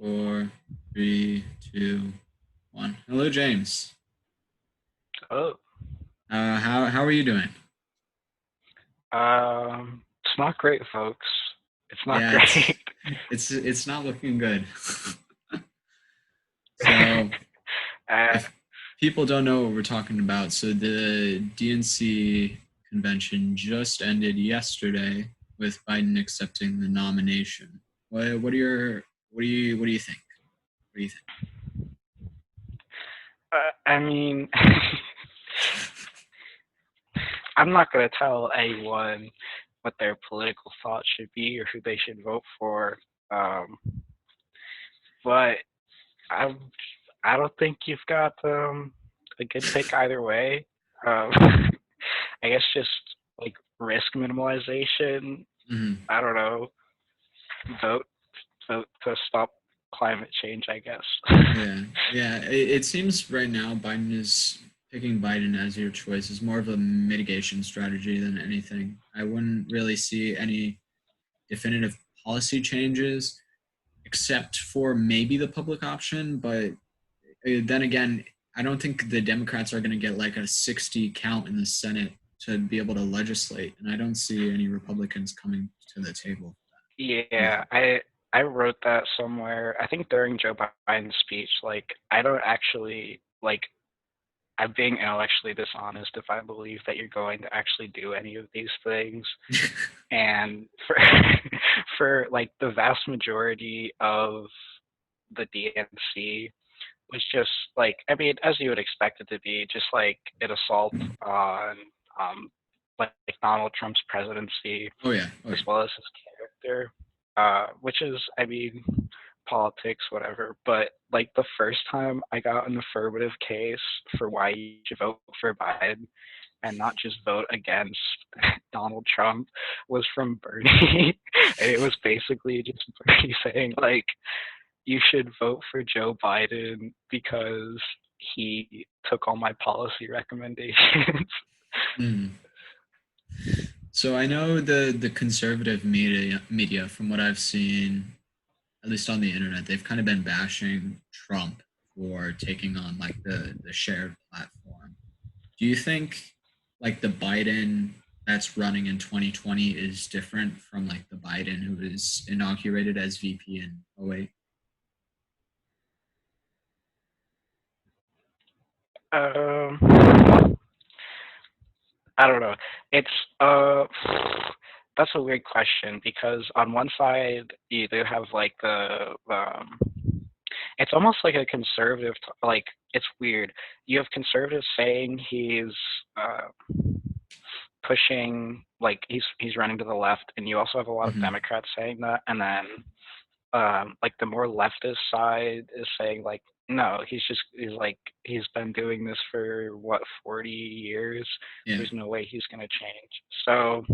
Four, three, two, one. Hello, James. Oh, How are you doing? it's not great, folks. It's not Yeah, great. it's not looking good. So, uh, if people don't know what we're talking about, so the DNC convention just ended yesterday with Biden accepting the nomination. What are your what do you think? What do you think? I mean, I'm not going to tell anyone what their political thoughts should be or who they should vote for. Um, but I, I don't think you've got a good pick either way. Um, I guess just like risk minimalization. Mhm. I don't know. Vote, vote to stop climate change. I guess. Yeah. It seems right now Biden is picking Biden as your choice is more of a mitigation strategy than anything. I wouldn't really see any definitive policy changes except for maybe the public option. But then again, I don't think the Democrats are going to get like a 60 count in the Senate to be able to legislate. And I don't see any Republicans coming to the table. What do you Yeah, think? I wrote that somewhere. I think during Joe Biden's speech, like I don't actually like I'm being intellectually dishonest if I believe that you're going to actually do any of these things. And for for like the vast majority of the DNC was just like I mean, as you would expect it to be, just like an assault on um like Donald Trump's presidency Oh, yeah. Oh, as yeah. well as his character, which is, I mean, politics, whatever. But like the first time I got an affirmative case for why you should vote for Biden and not just vote against Donald Trump was from Bernie. And it was basically just Bernie saying, like, you should vote for Joe Biden because he took all my policy recommendations. Mm. So I know the conservative media from what I've seen, at least on the internet, they've kind of been bashing Trump for taking on like the shared platform. Do you think like the Biden that's running in 2020 is different from like the Biden who was inaugurated as VP in '08? um, I don't know. It's uh that's a weird question because on one side you do have like the it's almost like a conservative like it's weird. You have conservatives saying he's uh pushing like he's running to the left and you also have a lot of Mm-hmm. Democrats saying that and then like the more leftist side is saying like no he's like he's been doing this for what 40 years, Yeah. there's no way he's going to change. So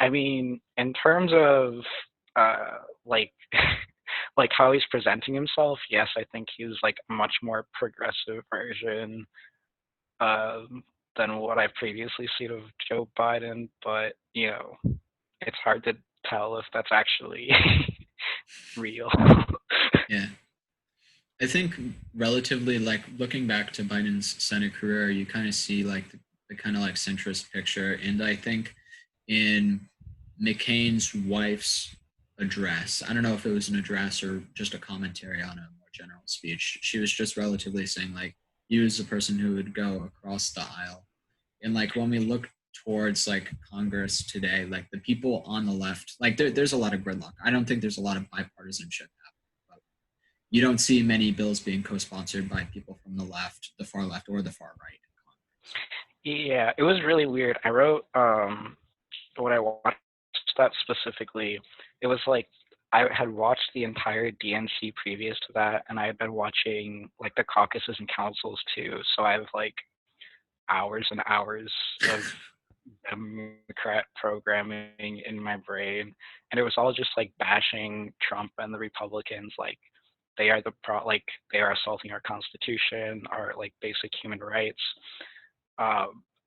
I mean in terms of like like how he's presenting himself, yes, I think he's like a much more progressive version than what I've previously seen of Joe Biden, but you know it's hard to tell if that's actually real. Yeah. I think relatively like looking back to Biden's Senate career, you kind of see like the kind of like centrist picture. And I think in McCain's wife's address, I don't know if it was an address or just a commentary on a more general speech. She was just relatively saying like he was the person who would go across the aisle. And like when we look towards like Congress today, like the people on the left, like there's a lot of gridlock. I don't think there's a lot of bipartisanship happening. You don't see many bills being co-sponsored by people from the left, the far left, or the far right in Congress. Yeah, it was really weird. I wrote when I watched that specifically, it was like I had watched the entire DNC previous to that, and I had been watching like the caucuses and councils too. So I have like hours and hours of Democrat programming in my brain, and it was all just like bashing Trump and the Republicans, like they are like they are assaulting our Constitution, our like basic human rights.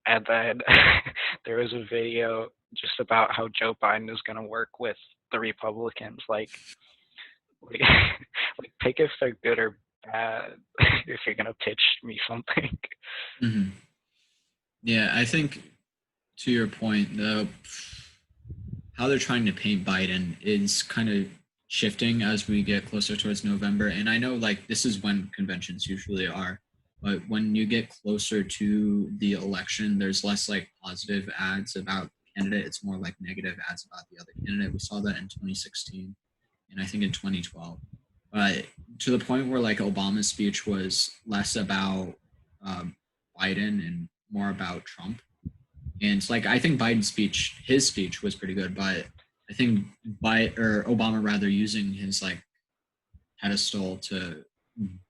And then there was a video just about how Joe Biden is going to work with the Republicans, like pick if they're good or bad if you're gonna pitch me something. Hmm. Yeah, I think to your point, the how they're trying to paint Biden is kind of shifting as we get closer towards November. And I know like this is when conventions usually are, but when you get closer to the election, there's less like positive ads about the candidate. It's more like negative ads about the other candidate. We saw that in 2016 and I think in 2012. But to the point where like Obama's speech was less about um, Biden and more about Trump. And like I think Biden's speech, his speech was pretty good, but I think Obama rather using his like pedestal to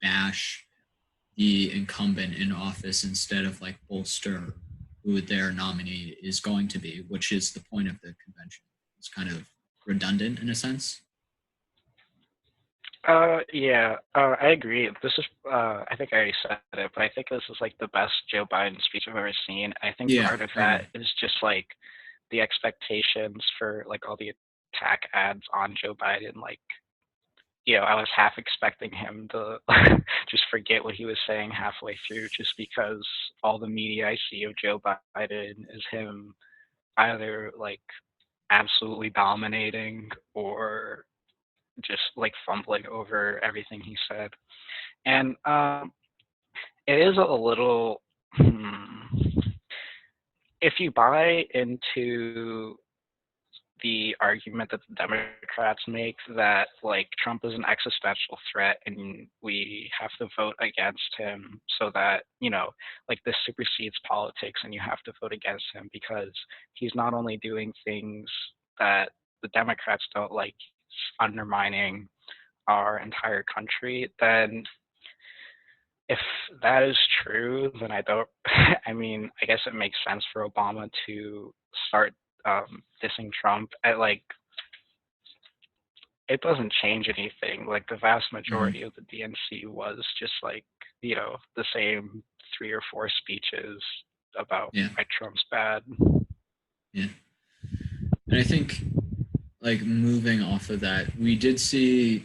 bash the incumbent in office instead of like bolster who their nominee is going to be, which is the point of the convention. It's kind of redundant in a sense. Yeah, I agree. This is, I think I already said it, but I think this is like the best Joe Biden speech I've ever seen. I think Yeah, part of I agree. that is just like the expectations for like all the attack ads on Joe Biden. Like, I was half expecting him to just forget what he was saying halfway through, just because all the media I see of Joe Biden is him either like absolutely dominating or just like fumbling over everything he said. And it is a little, if you buy into the argument that the Democrats make that like Trump is an existential threat and we have to vote against him so that, like this supersedes politics and you have to vote against him because he's not only doing things that the Democrats don't like, undermining our entire country, then if that is true, then I don't. I mean, I guess it makes sense for Obama to start dissing Trump. Like, it doesn't change anything. Like, the vast Hmm. majority of the DNC was just like, the same three or four speeches about Yeah, why Trump's bad. yeah. And I think like moving off of that, we did see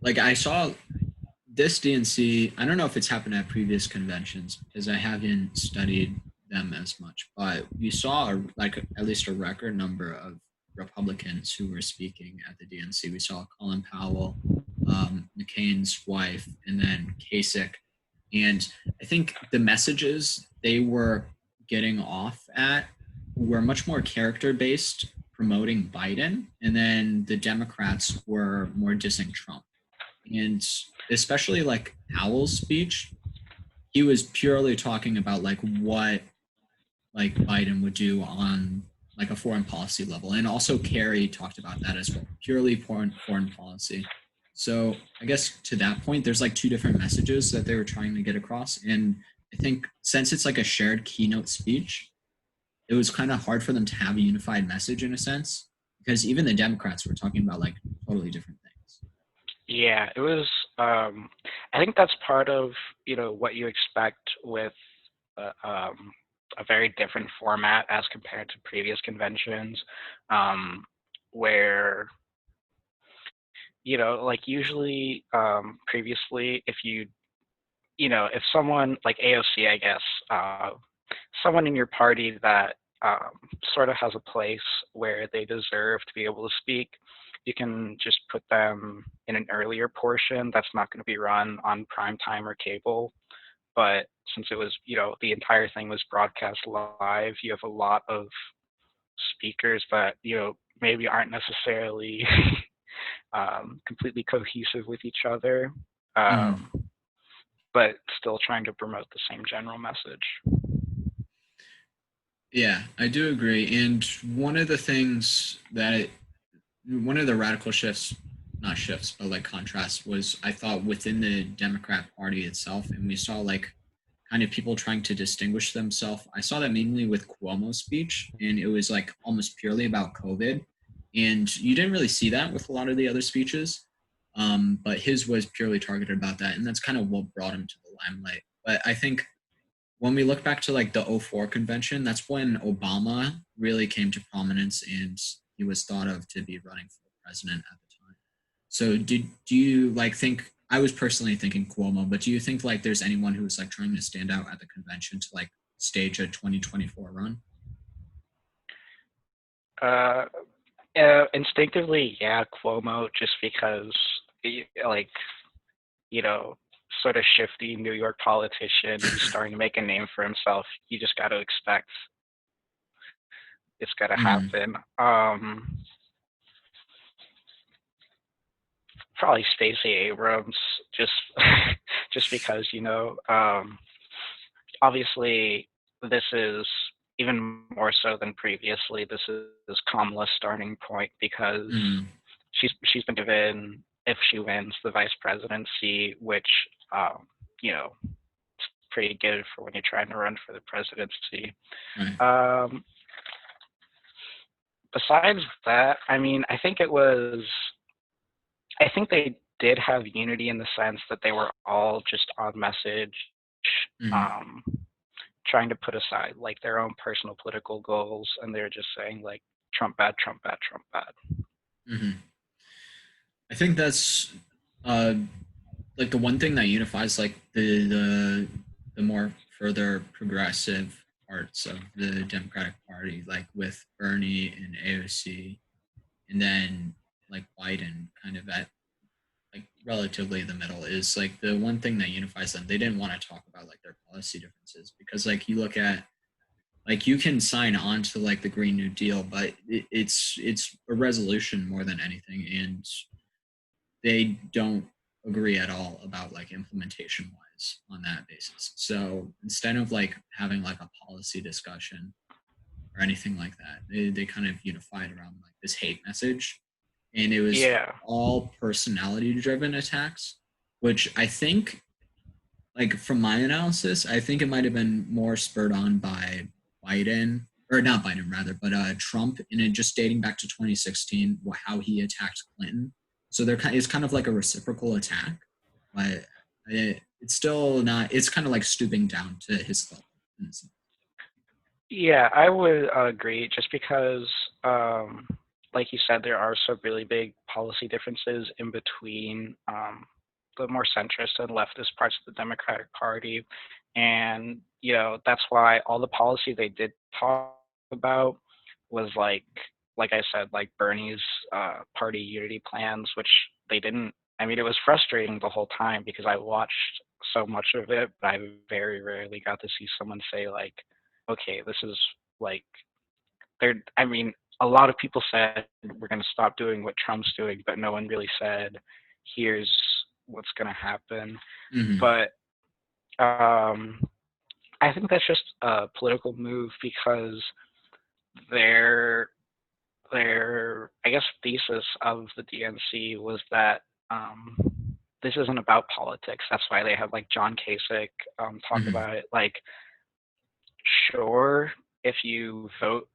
like I saw this DNC, I don't know if it's happened at previous conventions because I haven't studied them as much, but we saw like at least a record number of Republicans who were speaking at the DNC. We saw Colin Powell, McCain's wife, and then Kasich. And I think the messages they were getting off at were much more character based, promoting Biden, and then the Democrats were more dissing Trump. And especially like Powell's speech, he was purely talking about like what like Biden would do on like a foreign policy level. And also Kerry talked about that as well, purely foreign policy. So I guess to that point, there's like two different messages that they were trying to get across. And I think since it's like a shared keynote speech, it was kind of hard for them to have a unified message in a sense, because even the Democrats were talking about like totally different things. Yeah, it was. I think that's part of what you expect with uh, um, a very different format as compared to previous conventions, where like usually previously if if someone like AOC, I guess, someone in your party that sort of has a place where they deserve to be able to speak, you can just put them in an earlier portion that's not going to be run on prime time or cable. But since it was, the entire thing was broadcast live, you have a lot of speakers that, maybe aren't necessarily completely cohesive with each other, Mhm. um, but still trying to promote the same general message. Yeah, I do agree. And one of the things that one of the radical shifts, not shifts, but like contrasts was I thought within the Democrat Party itself, and we saw like kind of people trying to distinguish themselves. I saw that mainly with Cuomo's speech, and it was like almost purely about COVID. And you didn't really see that with a lot of the other speeches, but his was purely targeted about that, and that's kind of what brought him to the limelight. But I think when we look back to like the '04 convention, that's when Obama really came to prominence and he was thought of to be running for president at the time. So do you like think I was personally thinking Cuomo, but do you think like there's anyone who's like trying to stand out at the convention to like stage a 2024 run? Uh, Instinctively, yeah, Cuomo, just because, like, you know, sort of shifty New York politician. He's starting to make a name for himself. You just got to expect it's got to Hmm. happen. Probably Stacey Abrams, just just because obviously this is even more so than previously. This is Kamala's starting point because Hmm. she's been given, if she wins, the vice presidency, which um, you know pretty good for when you're trying to run for the presidency. Right. Um, Besides that, I mean, I think they did have unity in the sense that they were all just on message, Hmm. um, trying to put aside like their own personal political goals, and they're just saying like Trump bad, Trump bad, Trump bad. Hmm. I think that's uh like the one thing that unifies like the more further progressive parts of the Democratic Party, like with Bernie and AOC, and then like Biden kind of at like relatively the middle is like the one thing that unifies them. They didn't want to talk about like their policy differences because like you look at like you can sign on to like the Green New Deal, but it's a resolution more than anything, and they don't agree at all about like implementation wise on that basis. So instead of like having like a policy discussion or anything like that, they kind of unified around like this hate message, and it was Yeah, all personality driven attacks, which I think like from my analysis, I think it might have been more spurred on by Biden or not Biden rather, but Trump, and it just dating back to 2016, how he attacked Clinton. So it's kind of like a reciprocal attack, but it's still not. It's kind of like stooping down to his level. yeah, I would agree. Just because, um, like you said, there are some really big policy differences in between the more centrist and leftist parts of the Democratic Party, and that's why all the policy they did talk about was like I said, like Bernie's party unity plans, which they didn't. I mean, it was frustrating the whole time because I watched so much of it, but I very rarely got to see someone say like, okay, this is like there. I mean, a lot of people said we're going to stop doing what Trump's doing, but no one really said here's what's going to happen. Mm-hmm. But I think that's just a political move because their I guess thesis of the DNC was that this isn't about politics. That's why they had like John Kasich talk Mm-hmm. about it. Like, sure, if you vote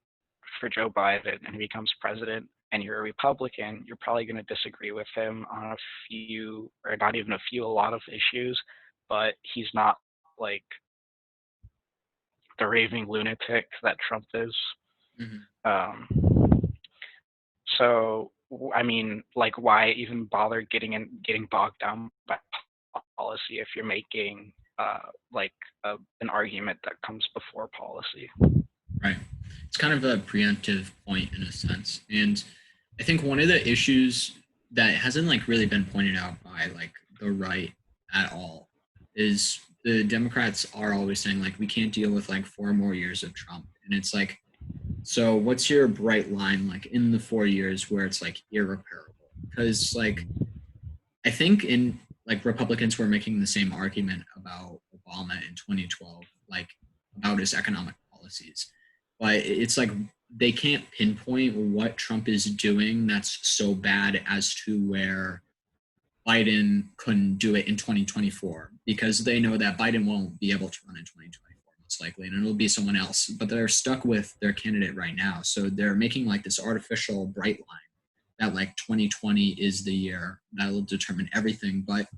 for Joe Biden and he becomes president and you're a Republican, you're probably going to disagree with him on a few, or not even a few, a lot of issues, but he's not like the raving lunatic that Trump is. Mm-hmm. Um, so, I mean, like, why even bother getting bogged down by policy if you're making like an argument that comes before policy? Right. It's kind of a preemptive point in a sense. And I think one of the issues that hasn't like really been pointed out by like the right at all is the Democrats are always saying like we can't deal with like 4 more years of Trump. And it's like, so what's your bright line like in the 4 years where it's like irreparable? Because like I think in like Republicans were making the same argument about Obama in 2012, like about his economic policies. But it's like they can't pinpoint what Trump is doing that's so bad as to where Biden couldn't do it in 2024 because they know that Biden won't be able to run in 2024 most likely, and it'll be someone else. But they're stuck with their candidate right now, so they're making like this artificial bright line that like 2020 is the year that'll determine everything. But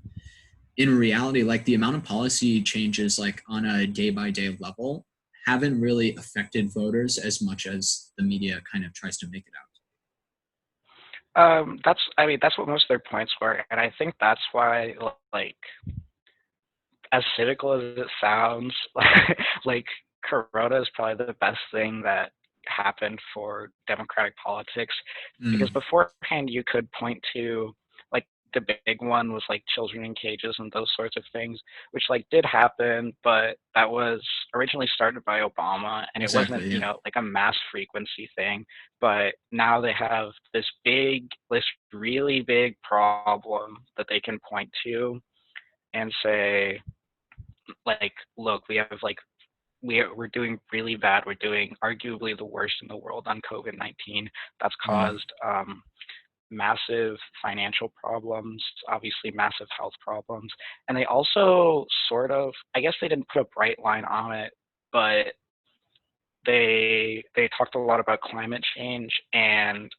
in reality, like the amount of policy changes like on a day by day level haven't really affected voters as much as the media kind of tries to make it out. that's what most of their points were, and I think that's why, like, as cynical as it sounds, like Corona is probably the best thing that happened for democratic politics, because Mm, beforehand you could point to, like, the big one was like children in cages and those sorts of things, which like did happen, but that was originally started by Obama, and it wasn't, exactly. Yeah. like a mass frequency thing. But now they have this really big problem that they can point to and say, like, look, we have like we're doing really bad. We're doing arguably the worst in the world on COVID-19. That's Mm, caused massive financial problems, obviously massive health problems, and they also sort of, I guess they didn't put a bright line on it, but they talked a lot about climate change, and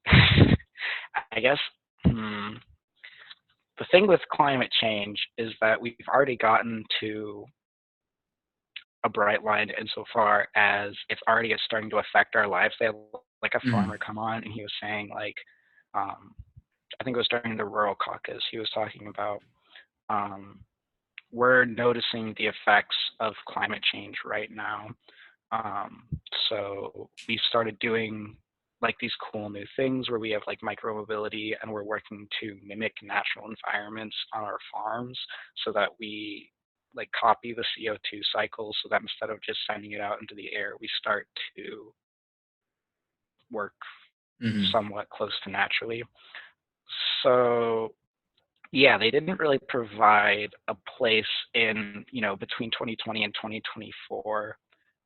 I guess, the thing with climate change is that we've already gotten to a bright line insofar as it's already starting to affect our lives. They had like a mm, farmer come on, and he was saying, like, um, I think it was during the rural caucus. He was talking about, um, we're noticing the effects of climate change right now. Um, so we started doing like these cool new things where we have like micromobility, and we're working to mimic natural environments on our farms so that we like copy the CO2 cycle, so that instead of just sending it out into the air, we start to work mm, somewhat close to naturally. So yeah, they didn't really provide a place in, between 2020 and 2024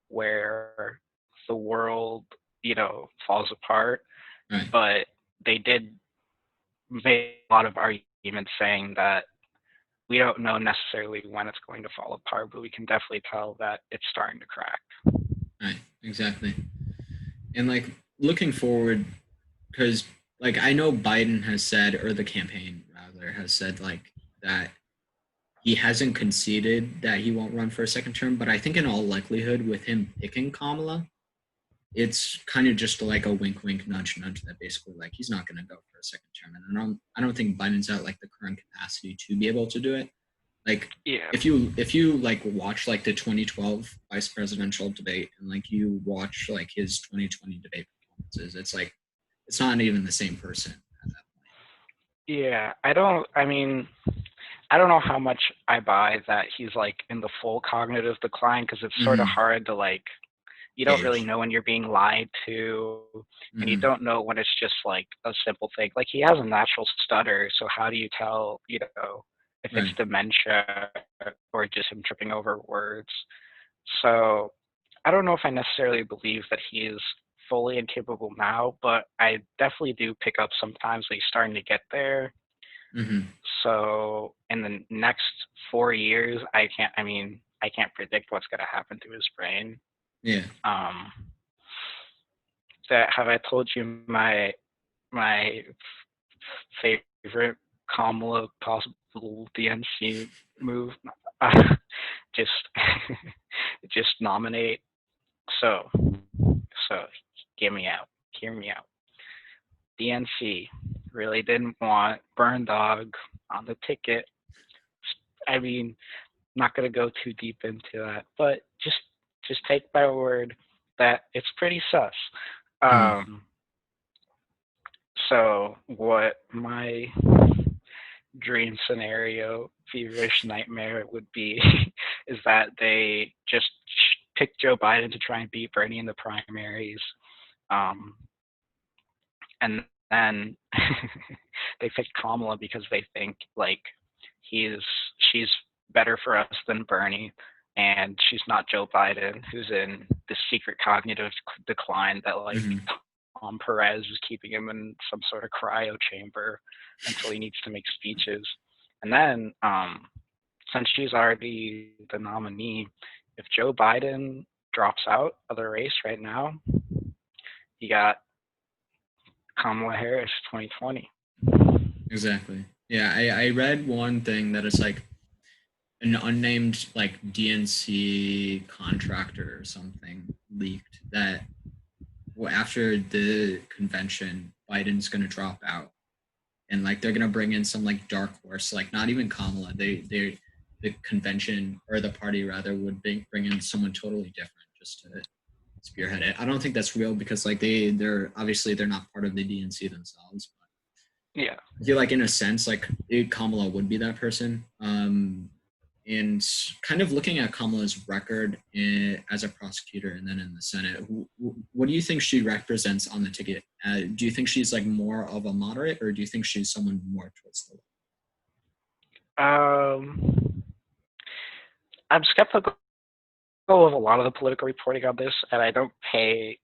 where the world, falls apart, right. but they did make a lot of arguments saying that we don't know necessarily when it's going to fall apart, but we can definitely tell that it's starting to crack. Right. Exactly. And like looking forward, because like I know Biden has said, or the campaign rather has said like that he hasn't conceded that he won't run for a second term, but I think in all likelihood with him picking Kamala, it's kind of just like a wink wink nudge nudge that basically like he's not going to go for a second term, and I don't think Biden's at like the current capacity to be able to do it. Like Yeah. if you like watch like the 2012 vice presidential debate and like you watch like his 2020 debate performances, it's like it's not even the same person at that Yeah. I don't know how much I buy that he's like in the full cognitive decline, because it's point. sort of hard to, like, you don't really Gauge. know when you're being lied to, and you Mm-hmm. don't know when it's just like a simple thing. Like, he has a natural stutter, so how do you tell, if it's Right. dementia or just him tripping over words? So I don't know if I necessarily believe that he is fully incapable now, but I definitely do pick up sometimes that he's starting to get there. Mm-hmm. So in the next 4 years, I can't predict what's going to happen to his brain. Yeah. Um, that have I told you my favorite Kamala possible DNC move? Just just nominate. So so hear me out. Hear me out. DNC really didn't want Burn Dog on the ticket. I mean, not going to go too deep into that, but just take my word that it's pretty sus. Mm-hmm. Um, so what my dream scenario, feverish nightmare would be is that they just pick Joe Biden to try and beat Bernie in the primaries, um, and then they pick Kamala because they think like he's she's better for us than Bernie, and she's not Joe Biden, who's in this secret cognitive decline that like Mm-hmm. Tom Perez is keeping him in some sort of cryo chamber until he needs to make speeches. And then, since she's already the nominee, if Joe Biden drops out of the race right now, you got Kamala Harris 2020. Exactly. Yeah. I read one thing that it's like an unnamed like DNC contractor or something leaked that well, after the convention, Biden's going to drop out. and like they're gonna bring in some like dark horse, like not even Kamala. They the convention or the party rather would bring in someone totally different just to spearhead it. I don't think that's real because like they're obviously they're not part of the DNC themselves. Yeah. I feel like in a sense, like Kamala would be that person. And kind of looking at Kamala's record as a prosecutor and then in the Senate, what do you think she represents on the ticket? Do you think she's like more of a moderate, or do you think she's someone more towards the left? Um, I'm skeptical of a lot of the political reporting on this, and I don't pay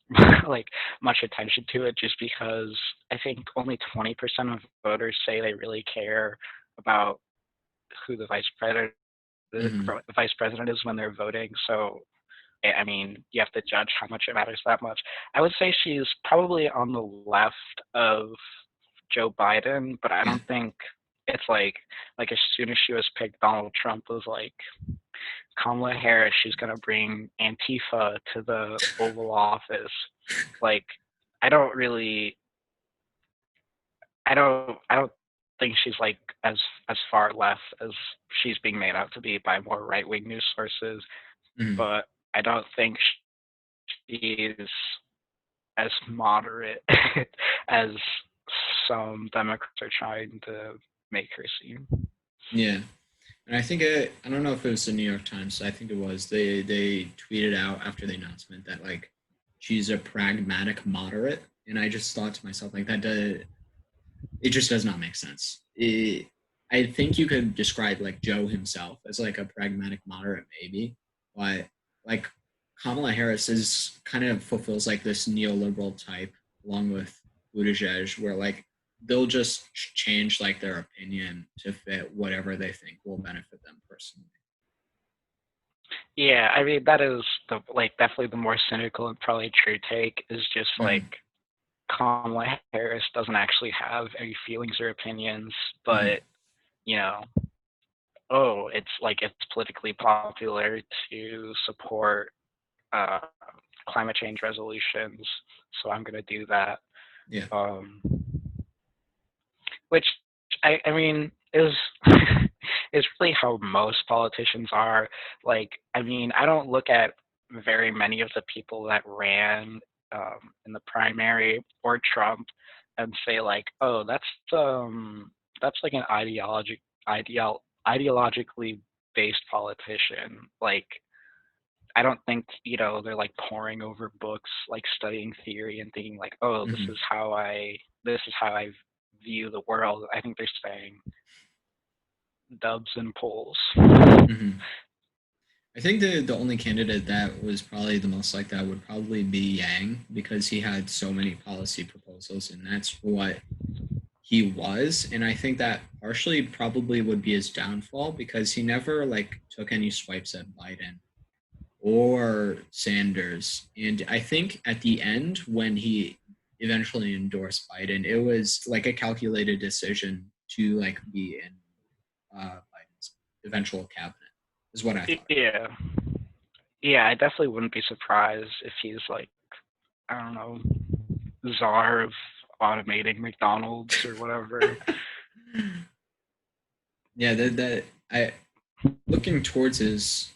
like much attention to it just because I think only 20% of voters say they really care about who Mm-hmm. the vice president is when they're voting. So I mean, you have to judge how much it matters that much. I would say she's probably on the left of Joe Biden, but I Yeah. don't think it's like as soon as she was picked, Donald Trump was like, Kamala Harris, she's gonna bring Antifa to the Oval Office. Like, I don't really, I don't think she's like as far left as she's being made out to be by more right wing news sources. Mm-hmm. But I don't think she's as moderate as some Democrats are trying to make her seem. Yeah. And I think I don't know if it was the New York Times. I think it was. They tweeted out after the announcement that like she's a pragmatic moderate, and I just thought to myself like it just does not make sense. I think you could describe like Joe himself as like a pragmatic moderate, maybe, but like Kamala Harris is kind of fulfills like this neoliberal type, along with Buttigieg, where like they'll just change like their opinion to fit whatever they think will benefit them personally. Yeah, I mean that is the like definitely the more cynical and probably true take is just like Mm-hmm. Kamala Harris doesn't actually have any feelings or opinions, Mm-hmm. but you know, oh, it's like it's politically popular to support uh, climate change resolutions, so I'm gonna do that. Yeah. Um, which I mean is is really how most politicians are. Like, I mean, I don't look at very many of the people that ran in the primary or Trump and say like, oh, that's like an ideologically based politician. Like, I don't think they're like poring over books, like studying theory and thinking like, oh, Mm-hmm. this is how I view the world. I think they're saying dubs and polls. Mm-hmm. I think the only candidate that was probably the most like that would probably be Yang because he had so many policy proposals, and that's what he was. And I think that partially probably would be his downfall because he never like took any swipes at Biden or Sanders. And I think at the end, when he eventually endorsed Biden, it was like a calculated decision to like be in Biden's eventual cabinet, is what I thought. Yeah, yeah, I definitely wouldn't be surprised if he's like, I don't know, czar of automating McDonald's or whatever. Yeah, that I looking towards his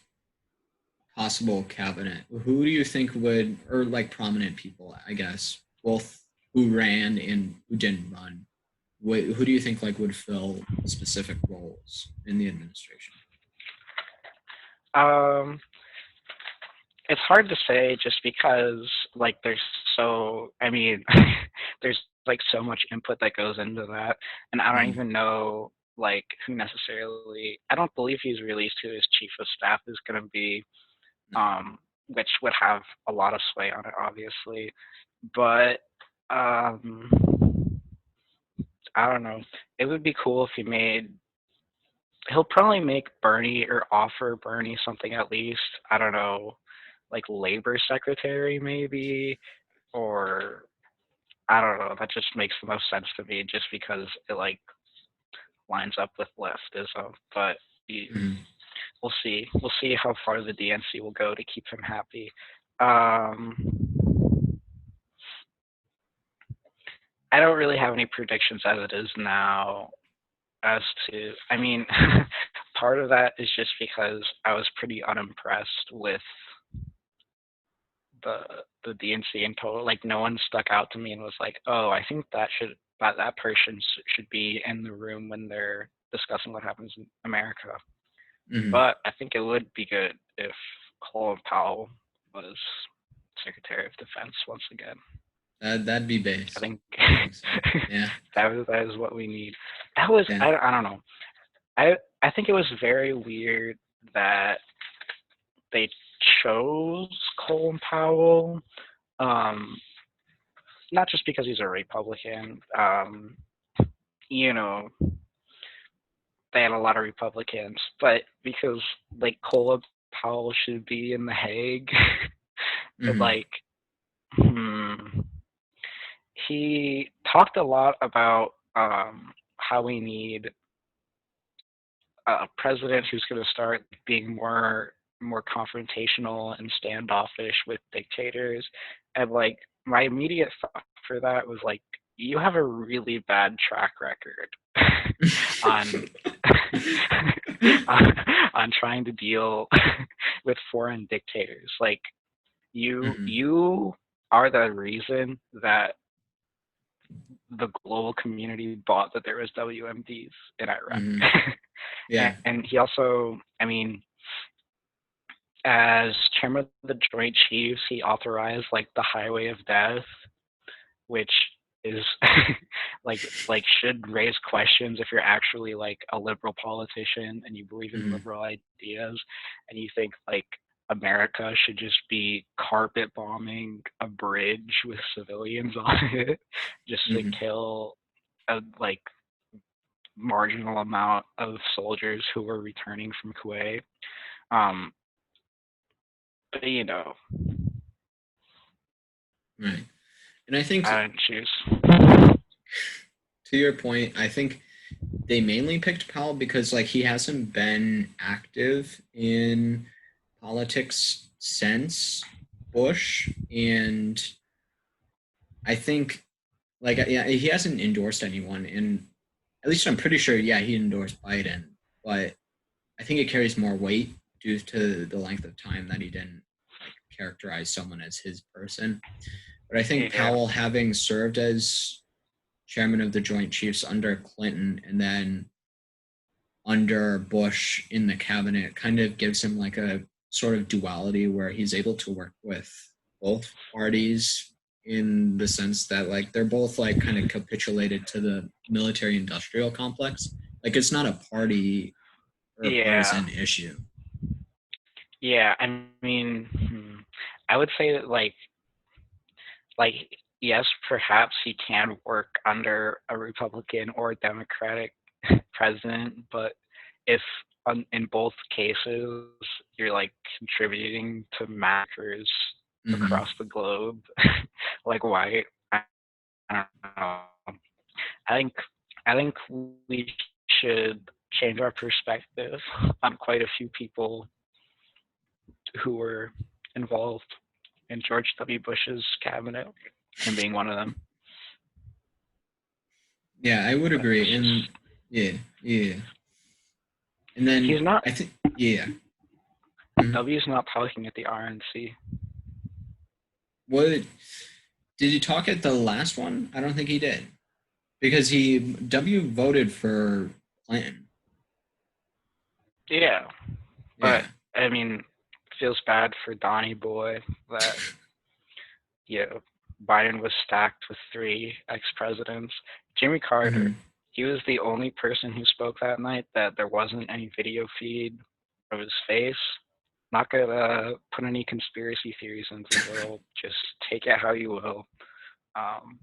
possible cabinet, who do you think would, or like prominent people, I guess, both who ran and who didn't run, who do you think like would fill specific roles in the administration? Um, it's hard to say just because like there's I mean, there's like so much input that goes into that, and I don't Mm-hmm. even know like who necessarily. I don't believe he's released who his chief of staff is going to be, which would have a lot of sway on it, obviously. But um, I don't know. It would be cool if he made. He'll probably make Bernie or offer Bernie something at least. I don't know, like labor secretary maybe, or I don't know. That just makes the most sense to me, just because it like lines up with leftism. But Mm-hmm. we'll see. We'll see how far the DNC will go to keep him happy. Um, I don't really have any predictions as it is now as to, I mean, part of that is just because I was pretty unimpressed with the the DNC in total. Like no one stuck out to me and was like, oh, I think that person should be in the room when they're discussing what happens in America. Hmm. But I think it would be good if Colin Powell was Secretary of Defense once again. That'd be I base. think I think so. Yeah. that is what we need. That was Yeah. I don't know. I think it was very weird that they chose Colin Powell. Um, Not just because he's a Republican. You know, they had a lot of Republicans, but because like Colin Powell should be in The Hague. Hmm. Like, hmm, he talked a lot about how we need a president who's going to start being more confrontational and standoffish with dictators. And like my immediate thought for that was like, you have a really bad track record on on trying to deal with foreign dictators. Like Hmm. you are the reason that the global community bought that there was WMDs in Iraq. Hmm. Yeah. And he also, I mean, as chairman of the Joint Chiefs, he authorized like the Highway of Death, which is like should raise questions if you're actually like a liberal politician and you believe in Hmm. liberal ideas and you think like America should just be carpet bombing a bridge with civilians on it just to Hmm. kill a like marginal amount of soldiers who were returning from Kuwait. Um, but you know, Right. And I think I didn't choose. to your point, I think they mainly picked Powell because like he hasn't been active in politics since Bush, and I think like yeah, he hasn't endorsed anyone, and at least I'm pretty sure yeah he endorsed Biden, but I think it carries more weight due to the length of time that he didn't like characterize someone as his person. But I think Yeah, Powell having served as chairman of the Joint Chiefs under Clinton and then under Bush in the cabinet kind of gives him like a sort of duality where he's able to work with both parties in the sense that like they're both like kind of capitulated to the military industrial complex. Like it's not a party or a yeah, partisan issue. yeah. I mean, I would say that like yes, perhaps he can work under a Republican or a Democratic president, but if in both cases you're like contributing to massacres across Hmm. the globe, like why? I don't know. I think I think we should change our perspective on quite a few people who were involved in George W. Bush's cabinet, him being one of them. Yeah, I would But agree. it's And just yeah, yeah. And he's then not I think yeah. Mhm. W's not talking at the RNC. What did he talk at the last one? I don't think he did because he W voted for Clinton. Yeah, but Yeah. I mean, feels bad for Donnie Boy that you know Biden was stacked with three ex-presidents. Jimmy Carter, Hmm. he was the only person who spoke that night that there wasn't any video feed of his face. Not gonna put any conspiracy theories into the world. Just take it how you will. Um,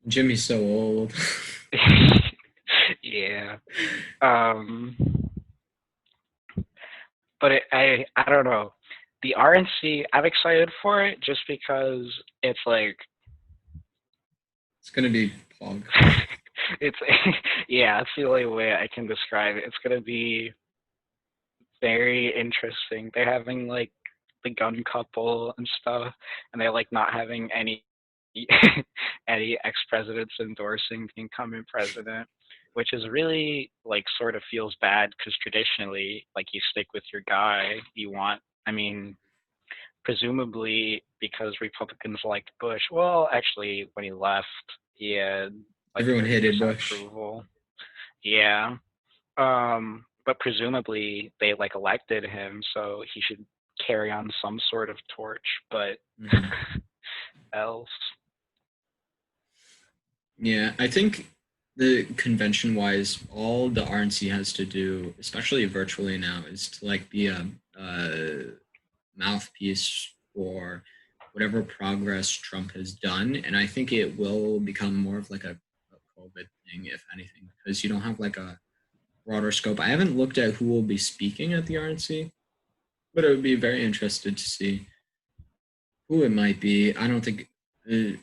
Jimmy's so old. yeah. Um, but I don't know. The RNC, I'm excited for it just because it's like It's gonna be Pog. it's yeah, that's the only way I can describe it. It's gonna be very interesting. They're having like the gun couple and stuff, and they're like not having any any ex-presidents endorsing the incumbent president, which is really like sort of feels bad because traditionally, like you stick with your guy. You want, I mean, presumably because Republicans liked Bush. Well, actually, when he left, he had like Everyone 30% hated Bush. approval. Yeah. But presumably they like elected him, so he should carry on some sort of torch. But Hmm. else, Yeah, I think the convention wise, all the RNC has to do, especially virtually now, is to like be a mouthpiece for whatever progress Trump has done. And I think it will become more of like a COVID thing, if anything, because you don't have like a broader scope. I haven't looked at who will be speaking at the RNC, but I would be very interested to see who it might be. I don't think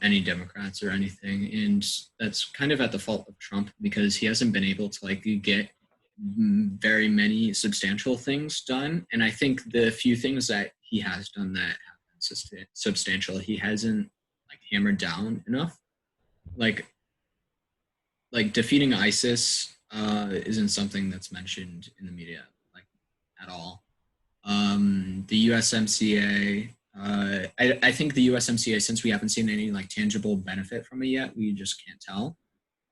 any Democrats or anything, and that's kind of at the fault of Trump because he hasn't been able to like get very many substantial things done. And I think the few things that he has done that have been substantial, he hasn't like hammered down enough. Like like defeating ISIS isn't something that's mentioned in the media like at all. The USMCA. I think the USMCA, since we haven't seen any like tangible benefit from it yet, we just can't tell.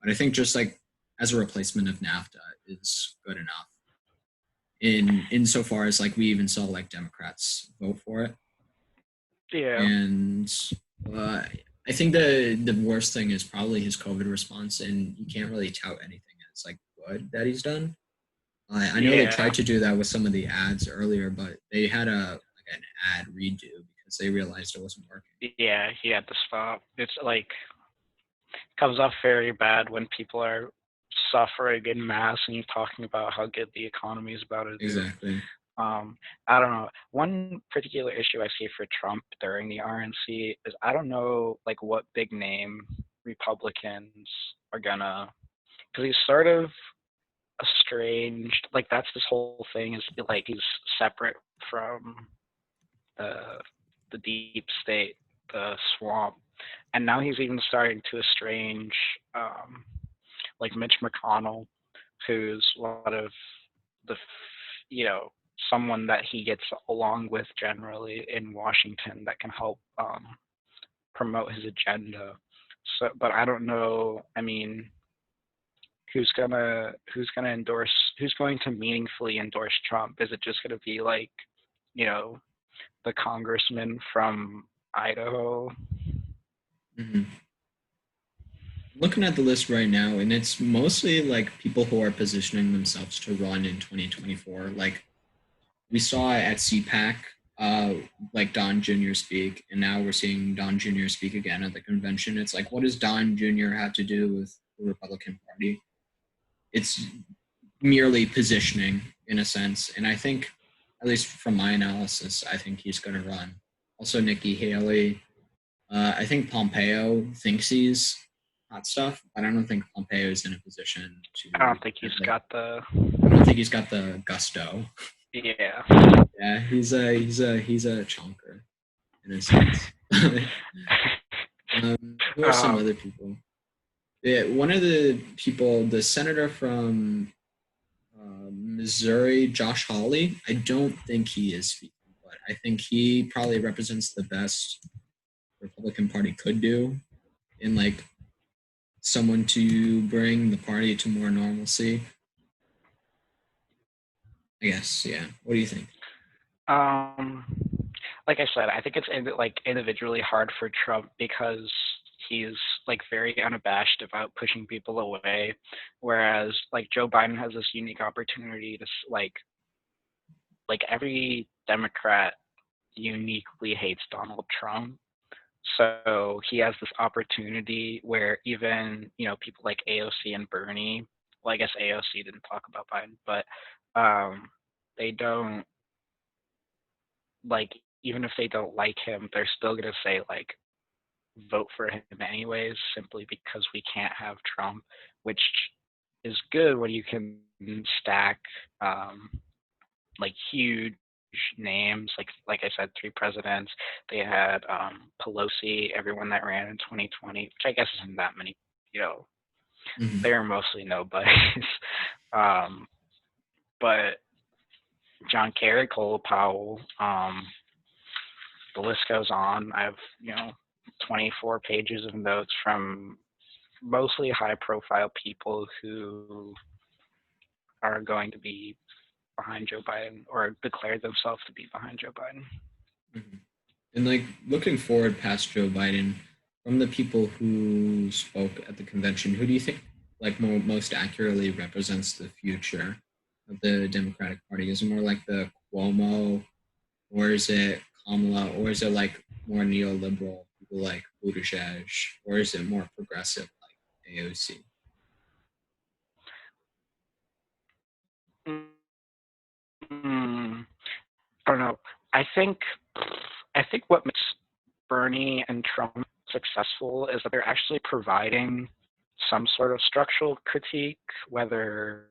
But I think just like as a replacement of NAFTA is good enough. In insofar as like we even saw like Democrats vote for it, yeah, and uh, I think the worst thing is probably his COVID response, and you can't really tout anything as like good that he's done. I know they yeah, tried to do that with some of the ads earlier, but they had a like an ad redo because they realized it wasn't working. yeah. He had to stop. It's like comes off very bad when people are suffering in mass and you're talking about how good the economy is about to do. Exactly. Um, I don't know. One particular issue I see for Trump during the RNC is I don't know like what big name Republicans are gonna because he's sort of estranged. Like that's this whole thing is like he's separate from the the deep state, the swamp, and now he's even starting to estrange um, like Mitch McConnell, who's a lot of the someone that he gets along with generally in Washington that can help promote his agenda. So, but I don't know. I mean, who's gonna endorse? Who's going to meaningfully endorse Trump? Is it just gonna be like, you know, the congressman from Idaho? Hmm. Looking at the list right now, and it's mostly like people who are positioning themselves to run in 2024. Like we saw at CPAC, like Don Jr. speak, and now we're seeing Don Jr. speak again at the convention. It's like, what does Don Jr. have to do with the Republican Party? It's merely positioning in a sense. And I think, at least from my analysis, I think he's going to run. Also, Nikki Haley. I think Pompeo thinks he's hot stuff, but I don't think Pompeo is in a position I to. don't think he's Like, got the I don't think he's got the gusto. yeah. Yeah, he's a chonker in a sense. Who are some um, other people? Yeah, one of the people, the senator from Missouri, Josh Hawley. I don't think he is speaking, but I think he probably represents the best Republican Party could do in like someone to bring the party to more normalcy. I guess, yeah. What do you think? um, like I said, I think it's like individually hard for Trump because he's like very unabashed about pushing people away, whereas like Joe Biden has this unique opportunity to like every Democrat uniquely hates Donald Trump. So he has this opportunity where even, people like AOC and Bernie, well, I guess AOC didn't talk about Biden, but they don't like, even if they don't like him, they're still going to say, like, vote for him anyways, simply because we can't have Trump, which is good when you can stack like huge names. Like I said, three presidents. They had Pelosi, everyone that ran in 2020, which I guess isn't that many. You know, Hmm. they are mostly nobodies. um, but John Kerry, Cole Powell, the list goes on. I have 24 pages of notes from mostly high-profile people who are going to be behind Joe Biden or declared themselves to be behind Joe Biden. Hmm. And like looking forward past Joe Biden, from the people who spoke at the convention, who do you think like most accurately represents the future of the Democratic Party? Is it more like the Cuomo, or is it Kamala, or is it like more neoliberal people like Buttigieg, or is it more progressive like AOC? Mm, I don't know. I think I think what makes Bernie and Trump successful is that they're actually providing some sort of structural critique, whether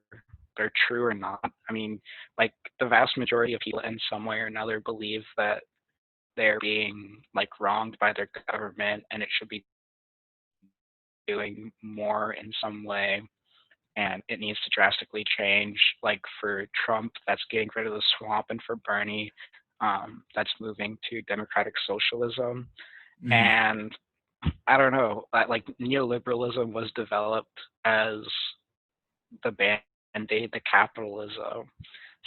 they're true or not. I mean, like the vast majority of people in some way or another believe that they're being like wronged by their government and it should be doing more in some way and it needs to drastically change. Like for Trump, that's getting rid of the swamp, and for Bernie, that's moving to democratic socialism. Hmm. And I don't know, like neoliberalism was developed as the band-aid to capitalism.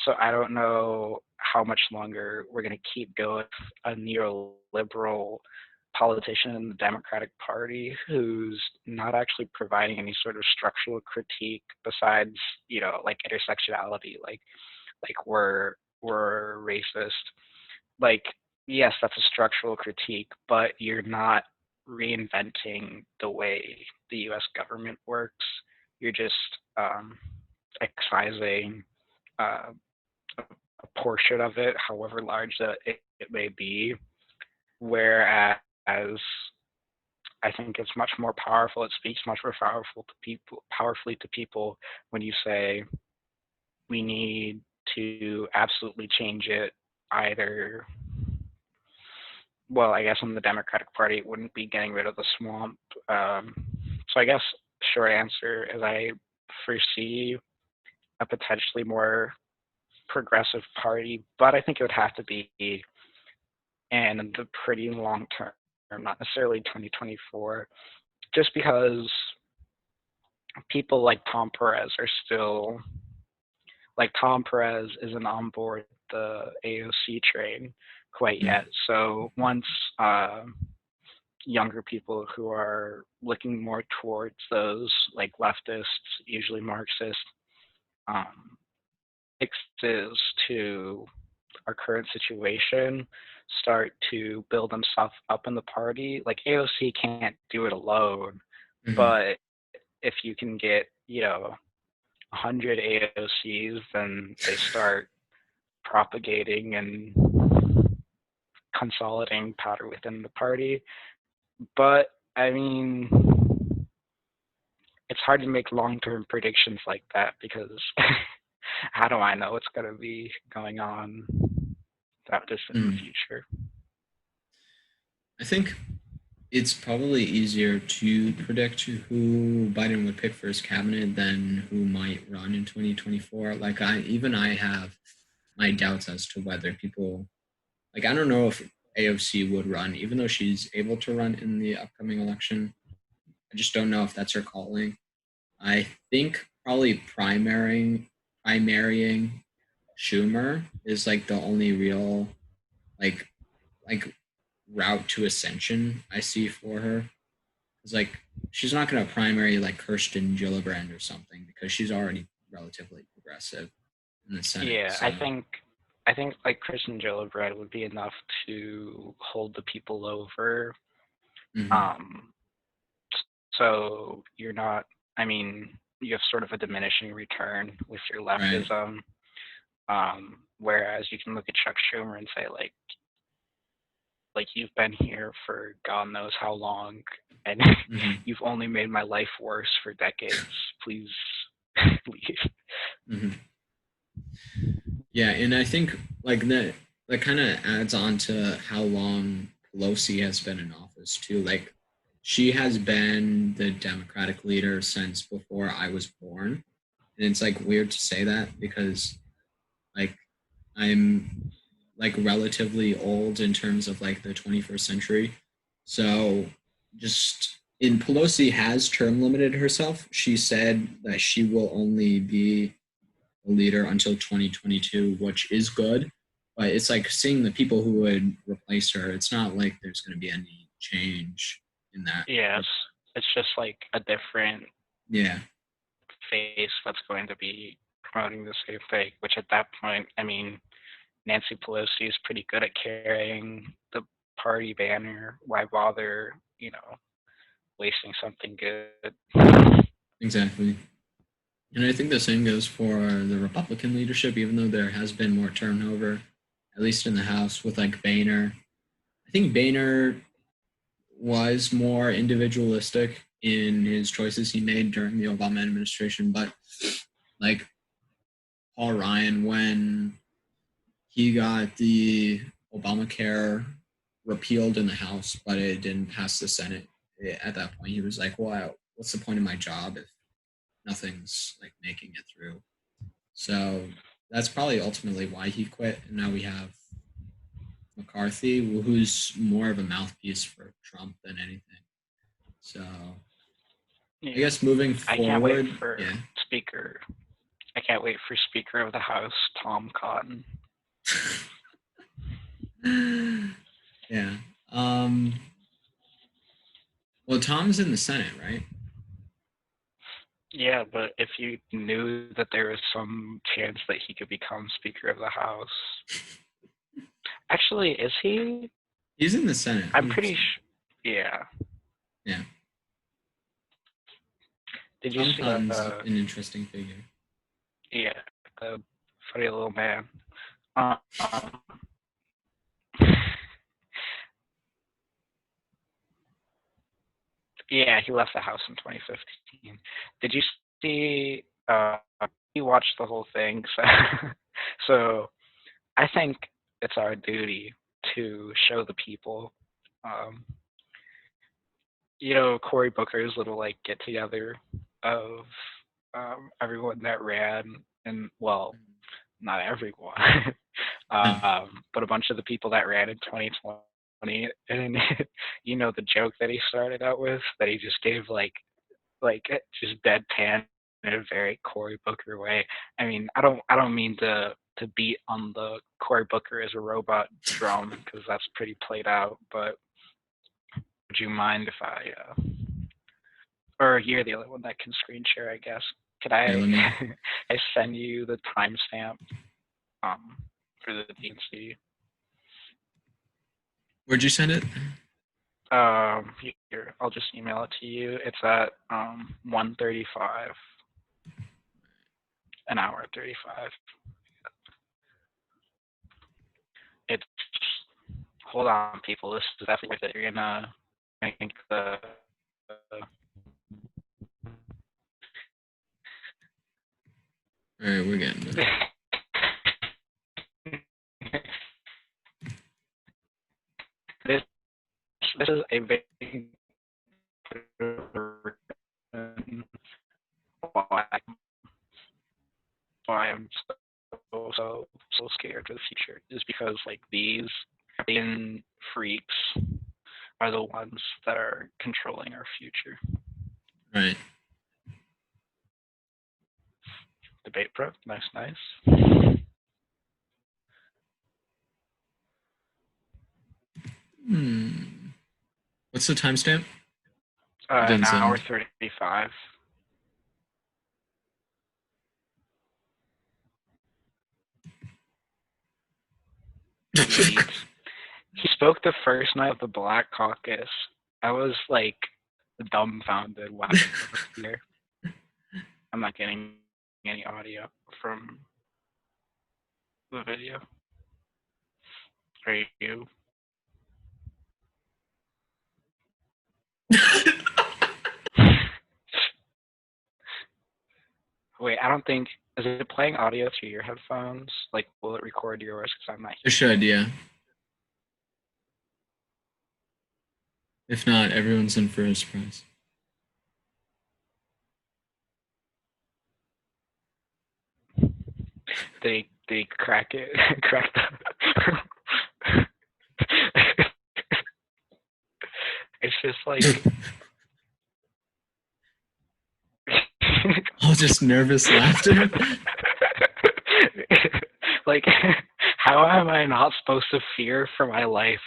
So I don't know how much longer we're going to keep going with a neoliberal politician in the Democratic Party who's not actually providing any sort of structural critique besides, like intersectionality, like we're racist. Like, yes, that's a structural critique, but you're not reinventing the way the U.S. government works. You're just um, excising uh, a portion of it, however large that it may be. Whereas I think it's much more powerful. It speaks much more powerfully to people when you say we need to absolutely change it. Either, well, I guess in the Democratic Party, it wouldn't be getting rid of the swamp. So I guess short answer is I foresee a potentially more progressive party, but I think it would have to be in the pretty long term, not necessarily 2024, just because people like Tom Perez are still like Tom Perez isn't on board the AOC train quite yet. So once younger people who are looking more towards those like leftists, usually Marxist, um, fixes to our current situation start to build themselves up in the party. Like AOC can't do it alone, Hmm. but if you can get, 100 AOCs, then they start propagating and consolidating power within the party. But I mean, it's hard to make long-term predictions like that because how do I know what's going to be going on that distant in the Hmm. future? I think it's probably easier to predict who Biden would pick for his cabinet than who might run in 2024. Like I have my doubts as to whether people like I don't know if AOC would run, even though she's able to run in the upcoming election. I just don't know if that's her calling. I think probably primarying Schumer is like the only real like like route to ascension I see for her. It's like she's not going to primary like Kirsten Gillibrand or something because she's already relatively progressive in the Senate. Yeah, So, I think like Kristen Gillibrand would be enough to hold the people over. mhm, Um, so you're not. I mean, you have sort of a diminishing return with your right. leftism. Whereas you can look at Chuck Schumer and say like you've been here for God knows how long, and Hmm. you've only made my life worse for decades. Please leave. Hmm. Yeah, and I think like that kind of adds on to how long Pelosi has been in office too. Like she has been the Democratic leader since before I was born. And it's like weird to say that because like I'm like relatively old in terms of like the 21st century. So just in Pelosi has term limited herself. She said that she will only be a leader until 2022, which is good. But it's like seeing the people who would replace her. It's not like there's going to be any change in that. Yes, it's just like a different Yeah, face that's going to be promoting the same thing. Which at that point, I mean, Nancy Pelosi is pretty good at carrying the party banner. Why bother, wasting something good? exactly. And I think the same goes for the Republican leadership, even though there has been more turnover, at least in the House with like Boehner. I think Boehner was more individualistic in his choices he made during the Obama administration, but like Paul Ryan, when he got the Obamacare repealed in the House, but it didn't pass the Senate, at that point he was like, well, what's the point of my job if nothing's like making it through? So that's probably ultimately why he quit. And now we have McCarthy, who's more of a mouthpiece for Trump than anything. So I Yeah, guess moving I can't wait forward, for yeah. Speaker. I can't wait for Speaker of the House Tom Cotton. Yeah. Um, well, Tom's in the Senate, right? Yeah, but if you knew that there was some chance that he could become Speaker of the House, actually, is he? He's in the Senate, I'm pretty 100%. sure. Yeah. Yeah. Did you Tom see Cotton's an interesting figure. yeah, the funny little man. Um, yeah, he left the house in 2015. Did you see? You watched the whole thing, so so I think it's our duty to show the people. Um, Cory Booker's little like get together of everyone that ran, and well, not everyone, No. but a bunch of the people that ran in 2020. And the joke that he started out with, that he just gave like just deadpan in a very Cory Booker way. I mean, I don't mean to beat on the Cory Booker as a robot drum, because that's pretty played out. But would you mind if or you're the only one that can screen share, I guess. Could Here, I let me. I send you the timestamp um for the DNC? Where'd you send it? Here, I'll just email it to you. It's at 1:35, an hour 35. It's hold on, people. This is definitely worth it. You're gonna think the All right, we're getting there. this this is a big why I'm so scared for the future is because like these alien freaks are the ones that are controlling our future. All right. Debate prep, nice. Hmm. What's the timestamp? It An didn't hour send. 35. Indeed. He spoke the first night of the Black Caucus. I was like dumbfounded watching here. I'm not getting any audio from the video. Are you? Wait, I don't think. Is it playing audio through your headphones? Like, will it record yours? Because I'm not It hearing should, yeah. If not, everyone's in for a surprise. it. They crack it, crack the. It's just like. All just nervous laughter. Like, how am I not supposed to fear for my life?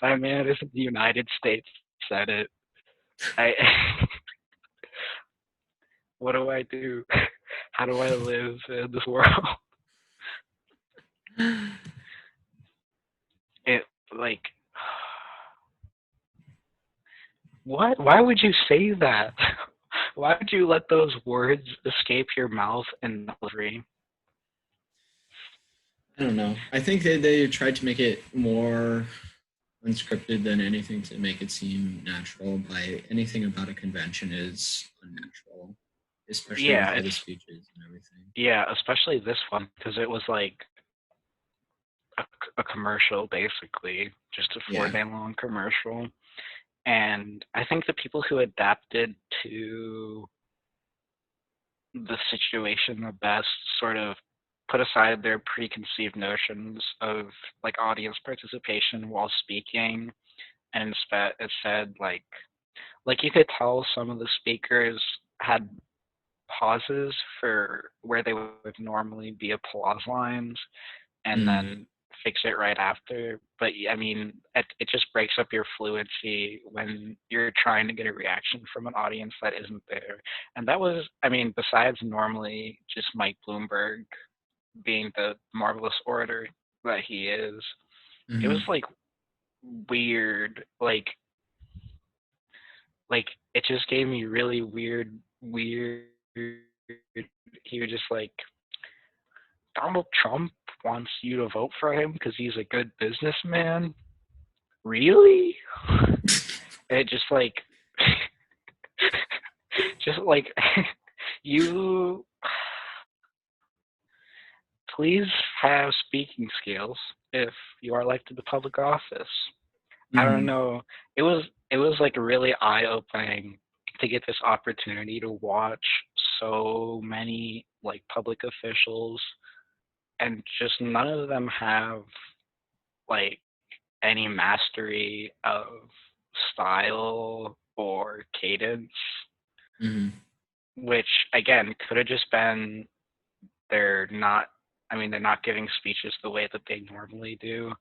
That man is in the United States said it. I. What do I do? How do I live in this world? It like. What? Why would you say that? Why would you let those words escape your mouth and not free? I don't know. I think they tried to make it more unscripted than anything to make it seem natural. By anything about a convention is unnatural, especially with Yeah, all it's the speeches and everything. yeah, especially this one because it was like a, a commercial basically, just a four Yeah. day long commercial. And I think the people who adapted to the situation the best sort of put aside their preconceived notions of like audience participation while speaking and instead like you could tell some of the speakers had pauses for where they would normally be applause lines and Mm. then fix it right after. But I mean, it just breaks up your fluency when you're trying to get a reaction from an audience that isn't there. And that was, I mean, besides normally just Mike Bloomberg being the marvelous orator that he is, it was Mm-hmm. like weird, like it just gave me really weird. He was just like, Donald Trump wants you to vote for him because he's a good businessman. Really? It just like, just like, you please have speaking skills if you are elected to public office. I don't Mm-hmm. know. It was it was like really eye opening to get this opportunity to watch so many like public officials and just none of them have like any mastery of style or cadence, Mm-hmm. which again could have just been they're not I mean they're not giving speeches the way that they normally do,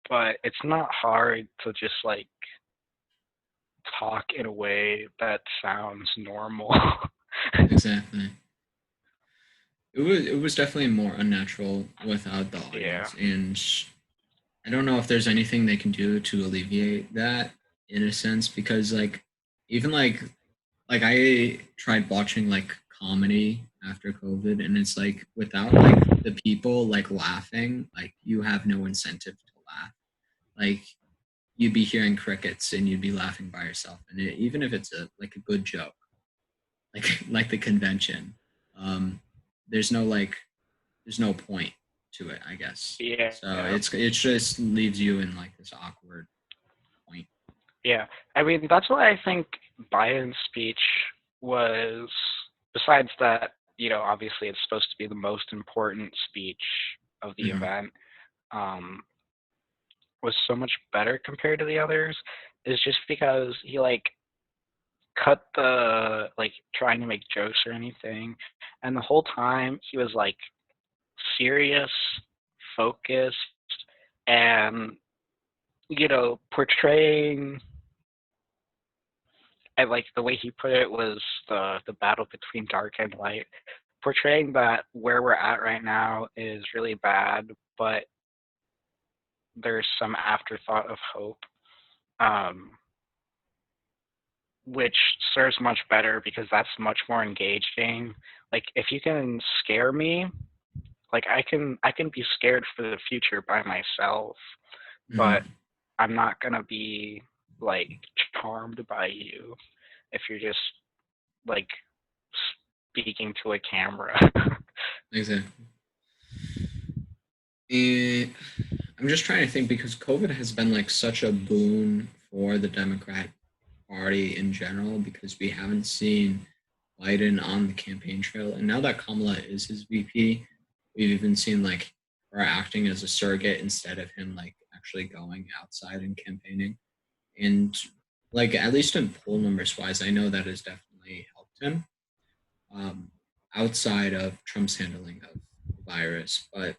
but it's not hard to just like talk in a way that sounds normal. Exactly. It was definitely more unnatural without the Yeah. audience, and I don't know if there's anything they can do to alleviate that in a sense because even like I tried watching like comedy after COVID, and it's like without like the people like laughing, like you have no incentive to laugh. Like you'd be hearing crickets and you'd be laughing by yourself, and even if it's a like a good joke, like the convention, um, there's no like there's no point to it, I guess. So Yeah. it just leaves you in like this awkward point. Yeah. I mean, that's why I think Biden's speech was, besides that, obviously it's supposed to be the most important speech of the Hmm. event, um, was so much better compared to the others, is just because he, like, cut the, like, trying to make jokes or anything. And the whole time he was, like, serious, focused, and, portraying I like the way he put it was the battle between dark and light, portraying that where we're at right now is really bad, but there's some afterthought of hope, um, which serves much better because that's much more engaging. Like if you can scare me, like I can be scared for the future by myself, but Hmm. I'm not gonna be like charmed by you if you're just like speaking to a camera. Exactly. And I'm just trying to think because COVID has been like such a boon for the Democrat Party in general because we haven't seen Biden on the campaign trail. And now that Kamala is his VP, we've even seen like her acting as a surrogate instead of him like actually going outside and campaigning. And like at least in poll numbers wise, I know that has definitely helped him um, outside of Trump's handling of the virus. But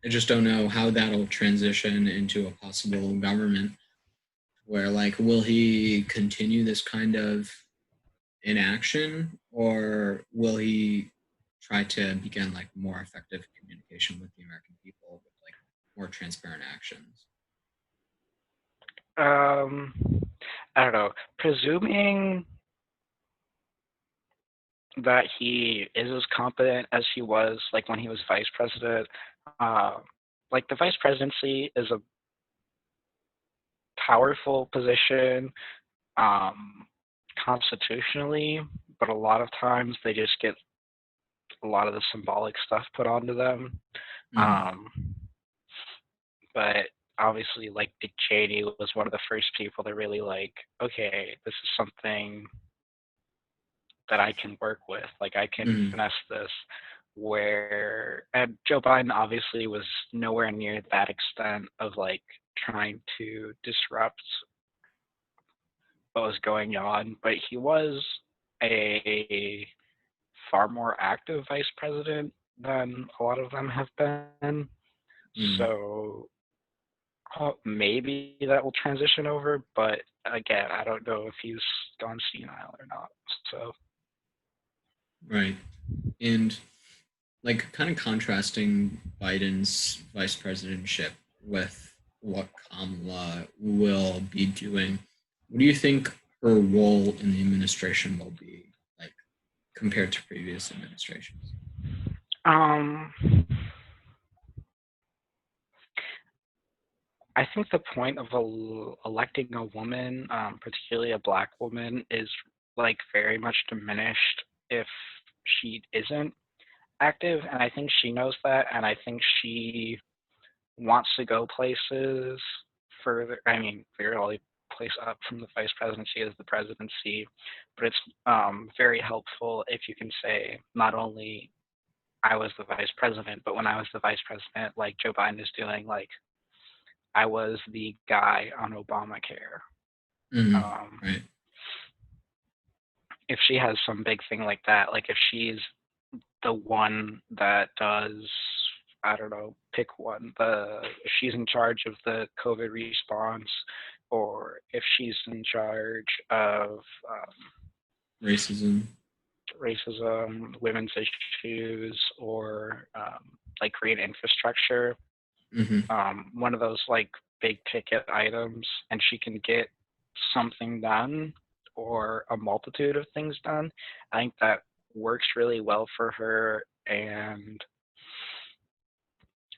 I just don't know how that'll transition into a possible government where like will he continue this kind of inaction or will he try to begin like more effective communication with the American people with like more transparent actions? Um, I don't know. Presuming that he is as competent as he was like when he was vice president, uh, like the vice presidency is a powerful position um, constitutionally, but a lot of times they just get a lot of the symbolic stuff put onto them. Mm-hmm. Um, but obviously, like Dick Cheney was one of the first people to really like, okay, this is something that I can work with. Like I can Mm-hmm. finesse this. Where and Joe Biden obviously was nowhere near that extent of like trying to disrupt what was going on, but he was a far more active vice president than a lot of them have been. Mm-hmm. So maybe that will transition over, but again, I don't know if he's gone senile or not. So Right. And like kind of contrasting Biden's vice presidentship with what Kamala will be doing, what do you think her role in the administration will be like compared to previous administrations? um, I think the point of electing a woman, particularly a black woman, is like very much diminished if she isn't active, and I think she knows that, and I think she wants to go places further. I mean, the only place up from the vice presidency is the presidency, but it's very helpful if you can say not only I was the vice president, but when I was the vice president, like Joe Biden is doing, like I was the guy on Obamacare. Mm-hmm. Um, Right. if she has some big thing like that, like if she's the one that does, I don't know, pick one, the if she's in charge of the COVID response, or if she's in charge of Racism. racism, women's issues, or like green infrastructure, Mm-hmm. one of those like big ticket items, and she can get something done or a multitude of things done. I think that works really well for her, and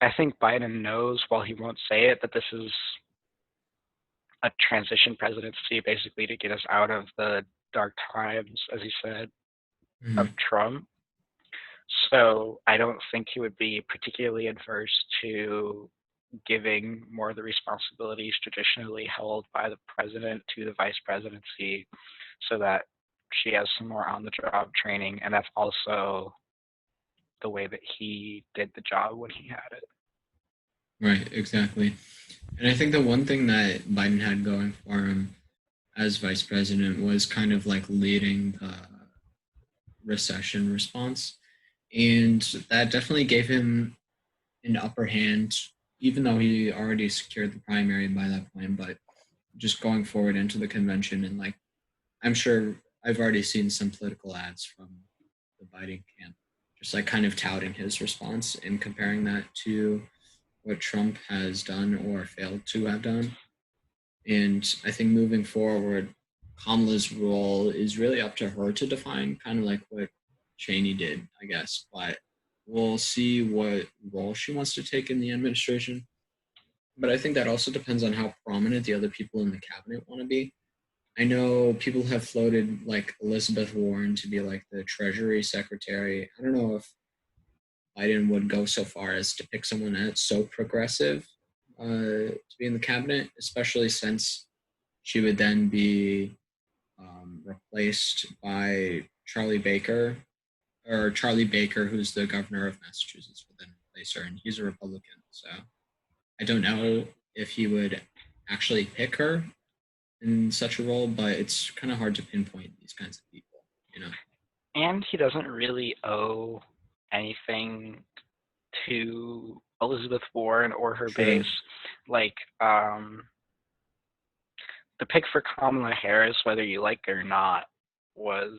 I think Biden knows, while he won't say it, that this is a transition presidency, basically to get us out of the dark times, as he said, of Mm-hmm. Trump. So I don't think he would be particularly adverse to giving more of the responsibilities traditionally held by the president to the vice presidency so that she has some more on the job training. And that's also the way that he did the job when he had it. Right. Exactly. And I think the one thing that Biden had going for him as vice president was kind of like leading the recession response. And that definitely gave him an upper hand, even though he already secured the primary by that point. But just going forward into the convention, and like, I'm sure I've already seen some political ads from the Biden camp, just like kind of touting his response and comparing that to what Trump has done or failed to have done. And I think moving forward, Kamala's role is really up to her to define, kind of like what Cheney did, I guess. But we'll see what role she wants to take in the administration. But I think that also depends on how prominent the other people in the cabinet want to be. I know people have floated like Elizabeth Warren to be like the Treasury Secretary. I don't know if Biden would go so far as to pick someone that's so progressive to be in the cabinet, especially since she would then be replaced by Charlie Baker, who's the governor of Massachusetts, would then replace her, and he's a Republican. So I don't know if he would actually pick her in such a role, but it's kind of hard to pinpoint these kinds of people, you know? And he doesn't really owe anything to Elizabeth Warren or her base. True. Like, the pick for Kamala Harris, whether you like it or not, was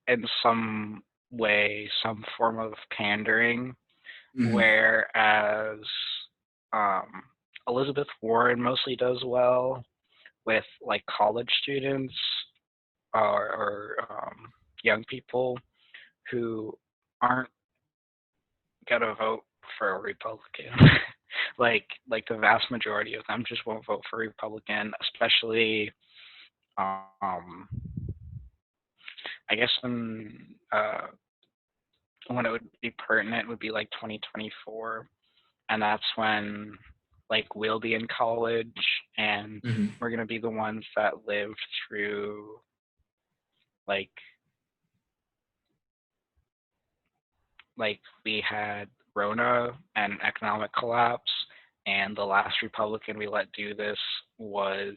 in some way some form of pandering, Mm-hmm. whereas um, Elizabeth Warren mostly does well with like college students or young people who aren't gonna vote for a Republican. like the vast majority of them just won't vote for Republican, especially um, I guess when it would be pertinent would be like 2024, and that's when like we'll be in college and Mm-hmm. we're gonna be the ones that lived through like we had Rona and economic collapse, and the last Republican we let do this was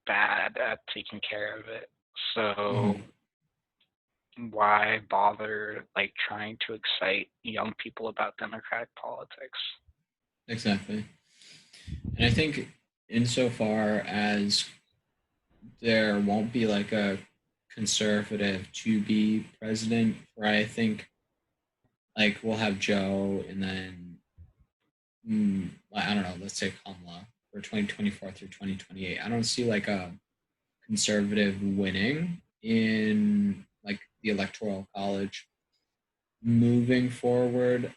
bad at taking care of it. So Mm-hmm. why bother like trying to excite young people about democratic politics? Exactly. And I think insofar as there won't be like a conservative to be president, right? I think like we'll have Joe and then I don't know, let's say Kamala for 2024 through 2028. I don't see like a conservative winning in like the electoral college moving forward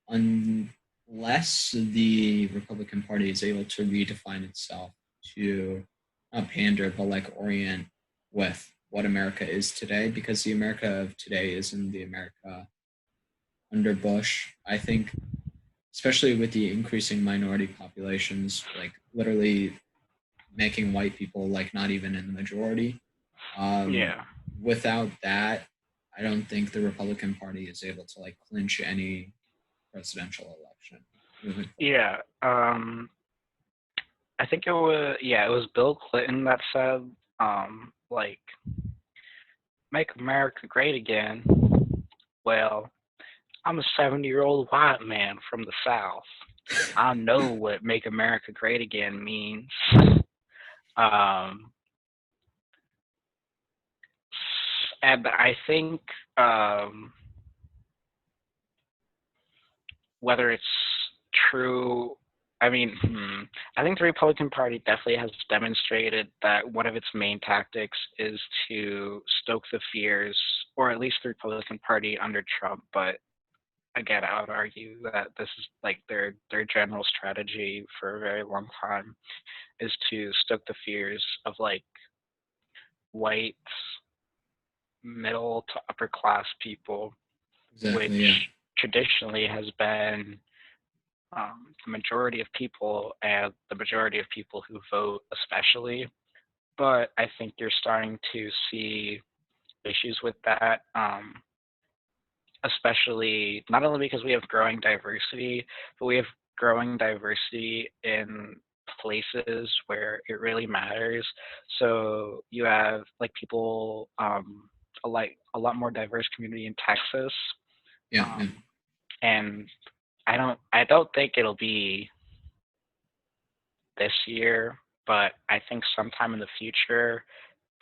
unless the Republican Party is able to redefine itself to not pander but like orient with what America is today, because the America of today isn't the America under Bush. I think, especially with the increasing minority populations, like literally making white people like not even in the majority. Um, Yeah, Without that, I don't think the Republican Party is able to like clinch any presidential election moving forward. yeah. I think it was Bill Clinton that said like make America great again. Well, I'm a 70-year-old white man from the South. I know what make America great again means. Um, and I think um, whether it's true, I mean, I think the Republican Party definitely has demonstrated that one of its main tactics is to stoke the fears, or at least the Republican Party under Trump. But again, I would argue that this is like their general strategy for a very long time is to stoke the fears of like white middle to upper class people, which Exactly. Yeah. traditionally has been the majority of people and the majority of people who vote, especially. But I think you're starting to see issues with that, especially not only because we have growing diversity, but we have growing diversity in places where it really matters. So you have like people, a lot more diverse community in Texas, Yeah. Yeah. um, and I don't think it'll be this year, but I think sometime in the future,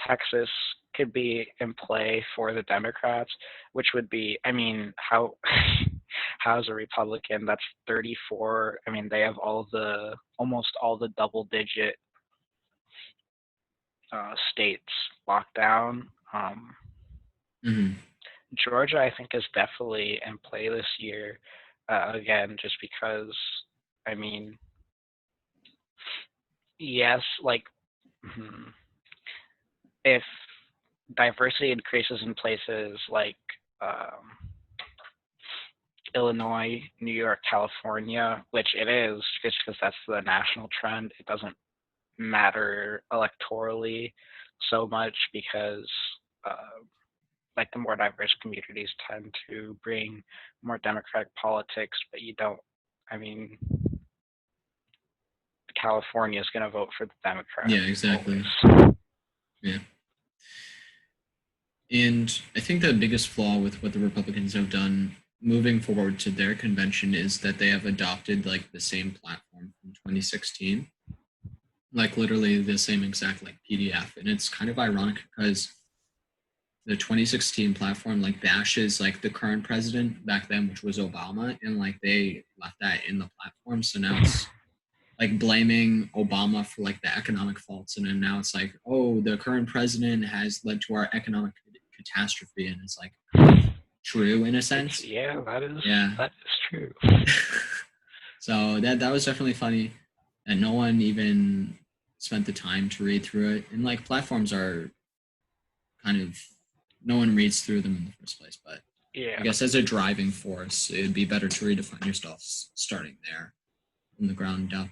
Texas could be in play for the Democrats, which would be, I mean, how how's a Republican that's 34? I mean, they have almost all the double digit states locked down. Mm-hmm. Georgia, I think, is definitely in play this year. Again, just because, I mean, yes, like if diversity increases in places like um, Illinois, New York, California, which it is, just because that's the national trend. It doesn't matter electorally so much because uh, like the more diverse communities tend to bring more democratic politics, but you don't. I mean, California is going to vote for the Democrat Yeah, exactly. always. Yeah. And I think the biggest flaw with what the Republicans have done moving forward to their convention is that they have adopted like the same platform from 2016, like literally the same exact like PDF. And it's kind of ironic because the 2016 platform like bashes like the current president back then, which was Obama, and like they left that in the platform. So now it's like blaming Obama for like the economic faults, and then now it's like, oh, the current president has led to our economic catastrophe, and it's like kind of true in a sense. Yeah, Yeah. that is true. So that was definitely funny, and no one even spent the time to read through it. And like platforms are kind of no one reads through them in the first place, but I Yeah, guess as a driving force, it'd be better to redefine yourself starting there from the ground up.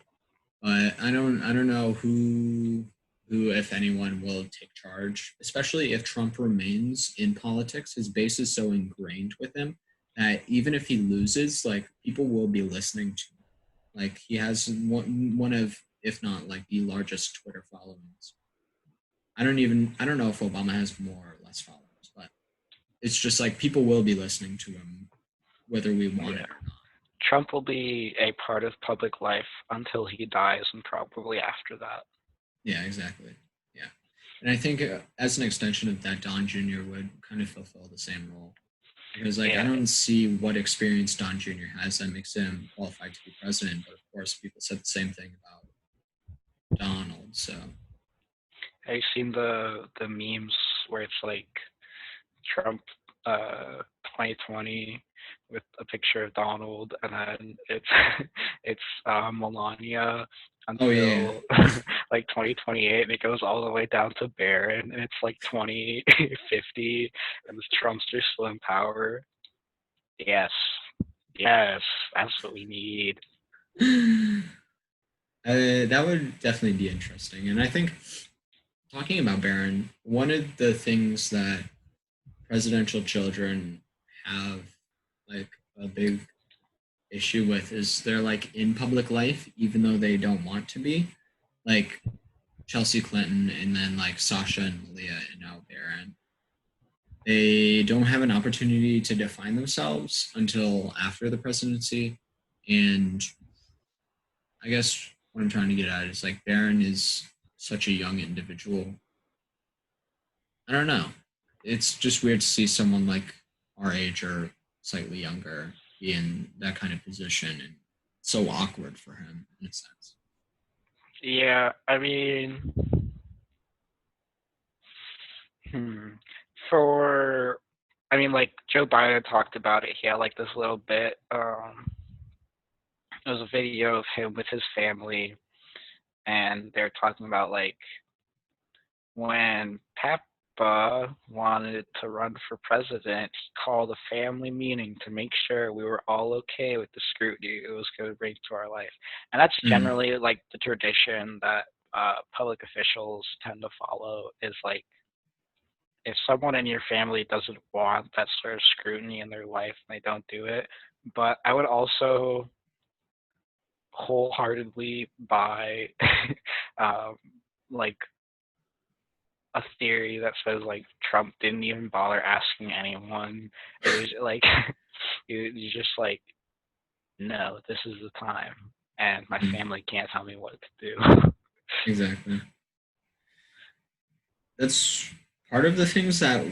But I don't know who if anyone will take charge, especially if Trump remains in politics. His base is so ingrained with him that even if he loses, like people will be listening to him. Like he has one of, if not like the largest Twitter followings. I don't know if Obama has more or less followers, but it's just like people will be listening to him whether we want yeah. it or not. Trump will be a part of public life until he dies, and probably after that. Yeah, exactly. Yeah. And I think as an extension of that, Don Jr. would kind of fulfill the same role because, like, I Yeah. don't see what experience Don Jr. has that makes him qualified to be president. But of course, people said the same thing about Donald. So, Have you seen the memes where it's like Trump uh 2020 with a picture of Donald, and then it's it's Melania oh yeah, until like 2028, and it goes all the way down to Barron, and it's like 2050, and Trump's just still in power. Yes, yes, that's what we need. yeah. That would definitely be interesting. And I think talking about Barron, one of the things that presidential children have like a big issue with is they're like in public life even though they don't want to be, like Chelsea Clinton and then like Sasha and Malia and now Barron. They don't have an opportunity to define themselves until after the presidency. And I guess what I'm trying to get at is like Barron is such a young individual. I don't know. It's just weird to see someone like our age or slightly younger be in that kind of position and so awkward for him in a sense. Yeah, I mean, hmm. For, I mean, like Joe Biden talked about it. He had like this little bit. It was a video of him with his family, and they're talking about like when Papa wanted to run for president, he called a family meeting to make sure we were all okay with the scrutiny it was going to bring to our life. And that's Mm, generally like the tradition that public officials tend to follow, is like if someone in your family doesn't want that sort of scrutiny in their life, they don't do it. But I would also wholeheartedly buy um, like a theory that says like Trump didn't even bother asking anyone. It was like you just like, no, this is the time, and my mm, family can't tell me what to do. exactly. That's part of the things that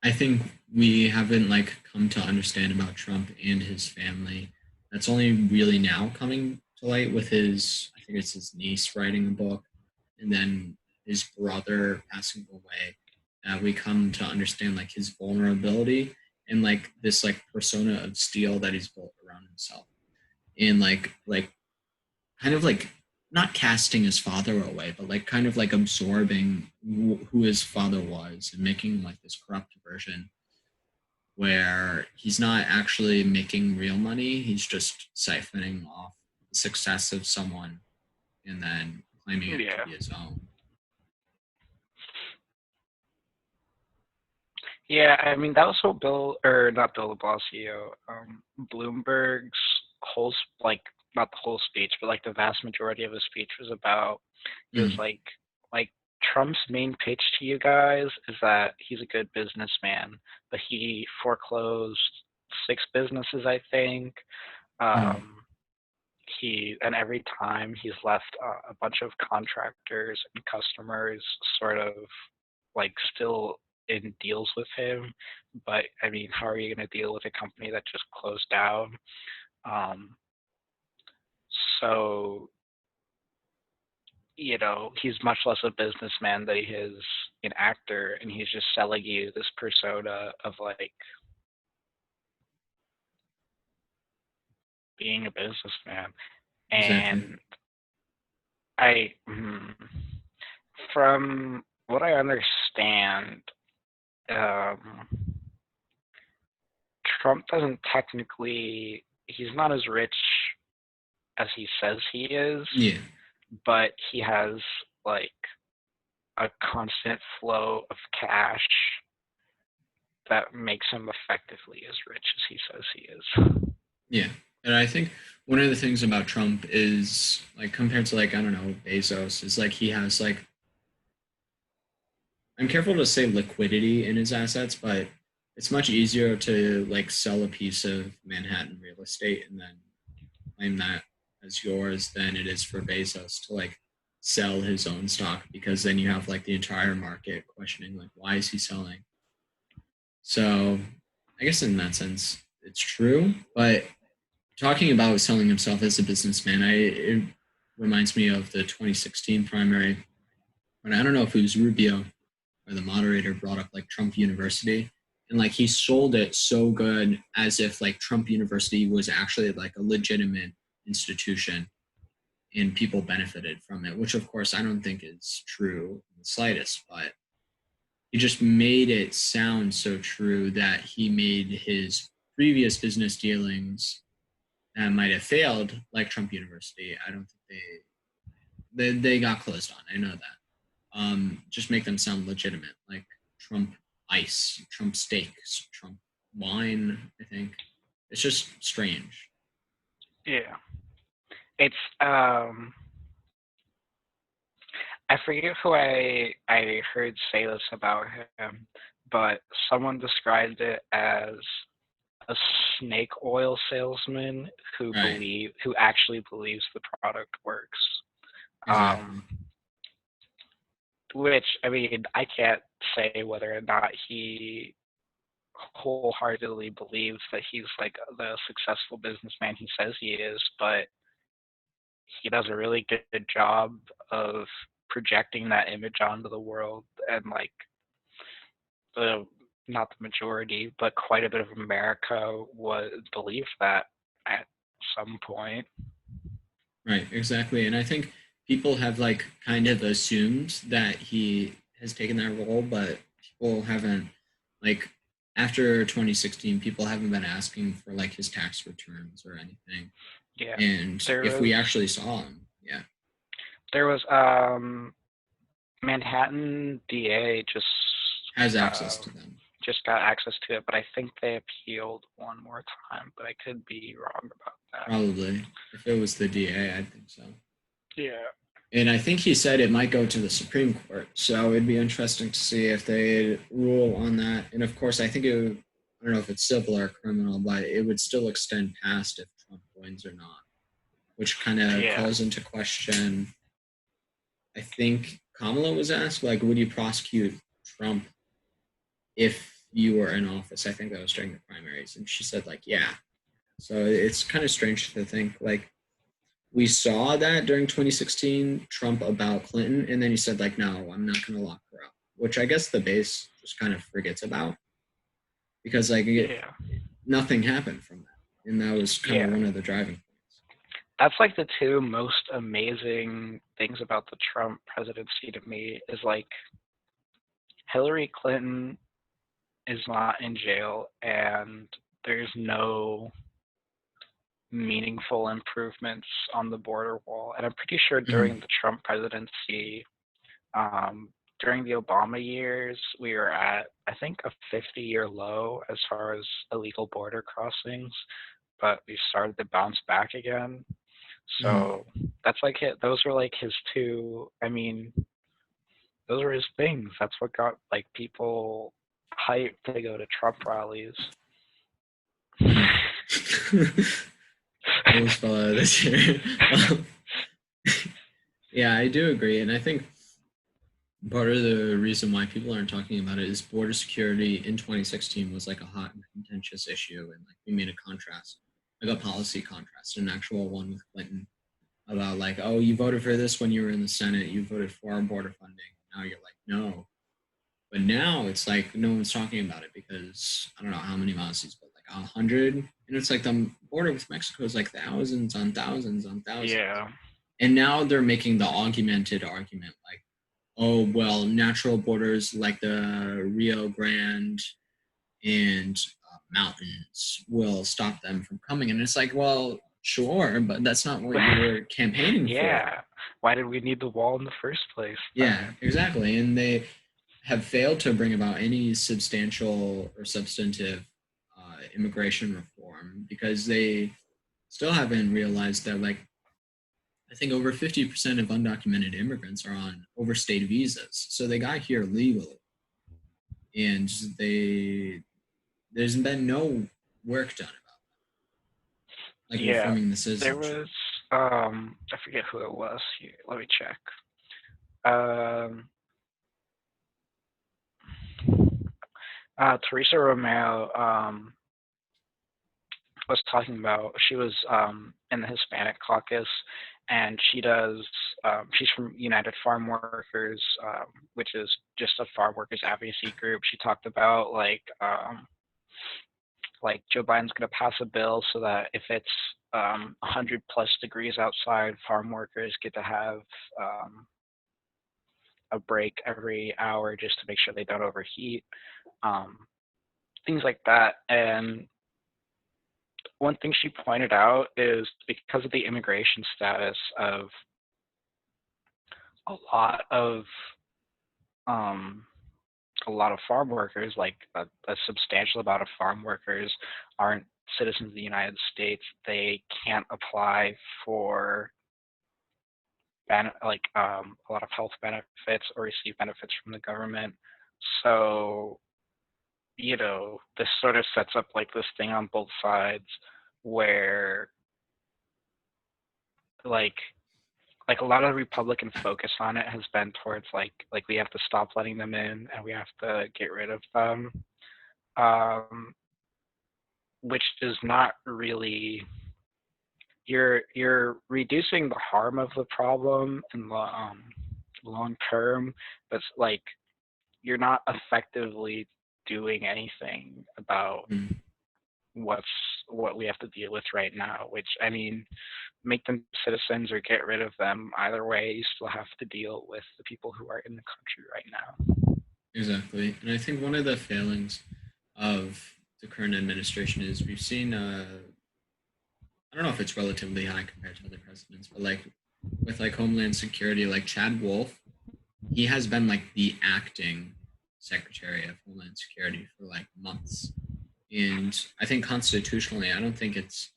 I think we haven't like come to understand about Trump and his family. That's only really now coming to light with his, I think it's his niece writing a book, and then his brother passing away. We come to understand like his vulnerability and like this like persona of steel that he's built around himself, and like kind of like not casting his father away, but like kind of like absorbing who his father was and making like this corrupt version where he's not actually making real money. He's just siphoning off the success of someone and then claiming it to Yeah. be his own. Yeah, I mean that was what Bill or not Bill de Blasio, Bloomberg's whole like not the whole speech, but like the vast majority of his speech was about. It was Mm, like Trump's main pitch to you guys is that he's a good businessman, but he foreclosed 6 businesses, I think. mm, Um, he and every time he's left a bunch of contractors and customers sort of like still in deals with him. But I mean, how are you going to deal with a company that just closed down? Um, so he's much less a businessman than he is an actor, and he's just selling you this persona of like being a businessman. exactly. And I, from what I understand, um, Trump doesn't technically, he's not as rich as he says he is, Yeah. but he has like a constant flow of cash that makes him effectively as rich as he says he is. Yeah. And I think one of the things about Trump is like compared to like, I don't know, Bezos, is like he has like, I'm careful to say liquidity in his assets, but it's much easier to like sell a piece of Manhattan real estate and then claim that as yours than it is for Bezos to like sell his own stock, because then you have like the entire market questioning like why is he selling. So I guess in that sense it's true, but talking about selling himself as a businessman, it reminds me of the 2016 primary. And I don't know if it was Rubio or the moderator brought up like Trump University, and like he sold it so good as if like Trump University was actually like a legitimate institution and people benefited from it, which of course I don't think is true in the slightest, but he just made it sound so true that he made his previous business dealings that might have failed, like Trump University. I don't think they got closed on. I know that. Just make them sound legitimate, like Trump ice, Trump steaks, Trump wine. I think it's just strange. Yeah, it's I forget who I heard say this about him, but someone described it as a snake oil salesman Right. who actually believes the product works. Um, Exactly. which I mean, I can't say whether or not he wholeheartedly believes that he's like the successful businessman he says he is, but he does a really good job of projecting that image onto the world, and like the not the majority, but quite a bit of America was believed that at some point. Right. Exactly. And I think people have like kind of assumed that he has taken that role, but people haven't like after 2016, people haven't been asking for like his tax returns or anything. Yeah, And there if was we actually saw him, yeah, there was Manhattan DA has access uh, to them. just got access to it, but I think they appealed one more time, but I could be wrong about that. Probably. If it was the DA, I think so. Yeah. And I think he said it might go to the Supreme Court. So it'd be interesting to see if they rule on that. And of course, I think it would, I don't know if it's civil or criminal, but it would still extend past if Trump wins or not, which kind of Yeah. calls into question. I think Kamala was asked, like, would you prosecute Trump if you were in office? I think that was during the primaries. And she said, like, yeah. So it's kind of strange to think, like, we saw that during 2016 Trump about Clinton, and then he said like, "No, I'm not going to lock her up," which I guess the base just kind of forgets about because like Yeah. nothing happened from that, and that was kind of Yeah. one of the driving points. That's like the two most amazing things about the Trump presidency to me is like Hillary Clinton is not in jail, and there's no meaningful improvements on the border wall. And I'm pretty sure Mhm. during the Trump presidency, um, during the Obama years, we were at, I think, a 50-year low as far as illegal border crossings, but we started to bounce back again. Mhm. So that's like those were like his two. I mean, those were his things. That's what got like people hyped to go to Trump rallies. Mhm. Almost fell out of this chair. Um, yeah, I do agree, and I think part of the reason why people aren't talking about it is border security in 2016 was like a hot and contentious issue, and like we made a contrast, like a policy contrast, an actual one with Clinton about like, oh, you voted for this when you were in the Senate, you voted for border funding. Now you're like, no. But now it's like no one's talking about it because I don't know how many miles he's built, like 100, and it's like the border with Mexico is like thousands on thousands on thousands, Yeah, and now they're making the augmented argument like, oh well, natural borders like the Rio Grande and mountains will stop them from coming, and it's like, well, sure, but that's not what you were campaigning for. yeah. Why did we need the wall in the first place Yeah, then? exactly, and they have failed to bring about any substantial or substantive immigration reform because they still haven't realized that, like, I think over 50% of undocumented immigrants are on overstayed visas. So they got here legally, and they there's been no work done about like Yeah, reforming the there citizenship. was I forget who it was. Here, let me check. Um, Teresa Romero was talking about. She was in the Hispanic caucus, and she's from United Farm Workers, which is just a farm workers advocacy group. She talked about like Joe Biden's going to pass a bill so that if it's 100 plus degrees outside, farm workers get to have um, a break every hour just to make sure they don't overheat, um, things like that. And one thing she pointed out is because of the immigration status of a lot of um, a lot of farm workers, like a substantial amount of farm workers, aren't citizens of the United States. They can't apply for a lot of health benefits or receive benefits from the government. So, this sort of sets up like this thing on both sides where like a lot of Republican focus on it has been towards like we have to stop letting them in and we have to get rid of them. Um, which is not really you're reducing the harm of the problem in the long term, but like you're not effectively doing anything about Mm, what's what we have to deal with right now, which I mean, make them citizens or get rid of them. Either way, you still have to deal with the people who are in the country right now. exactly, and I think one of the failings of the current administration is we've seen I don't know if it's relatively high compared to other presidents, but like with like Homeland Security, like Chad Wolf, he has been like the acting Secretary of Homeland Security for like months. And I think constitutionally, I don't think it's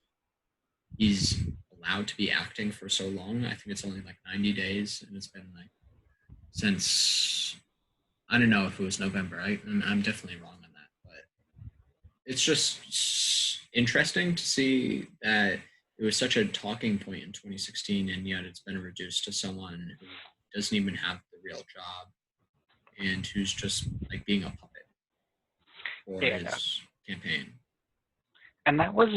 he's allowed to be acting for so long. I think it's only like 90 days, and it's been like since I don't know if it was November. I'm definitely wrong on that, but it's just interesting to see that it was such a talking point in 2016, and yet it's been reduced to someone who doesn't even have the real job and who's just like being a puppet for Yeah, his campaign. and that was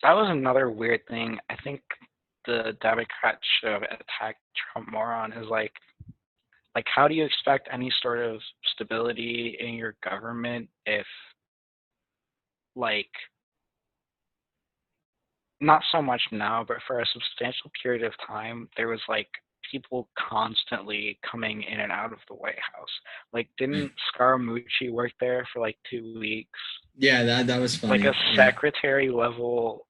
another weird thing. I think the Democrats should have attacked Trump more on is like how do you expect any sort of stability in your government if like not so much now, but for a substantial period of time there was like people constantly coming in and out of the White House. Like, didn't Scaramucci work there for like 2 weeks? Yeah, that was Like a funny. Yeah. secretary level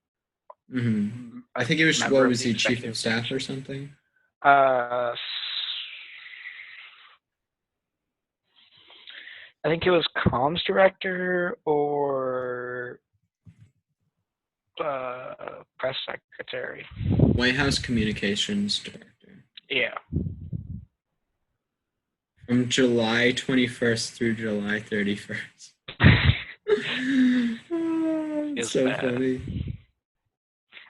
I think it was, what member of was the he, chief of executive staff branch. or something? Uh, I think it was comms director or press secretary. White House communications director. Yeah, From July 21st through July 31st. It's is so bad. funny.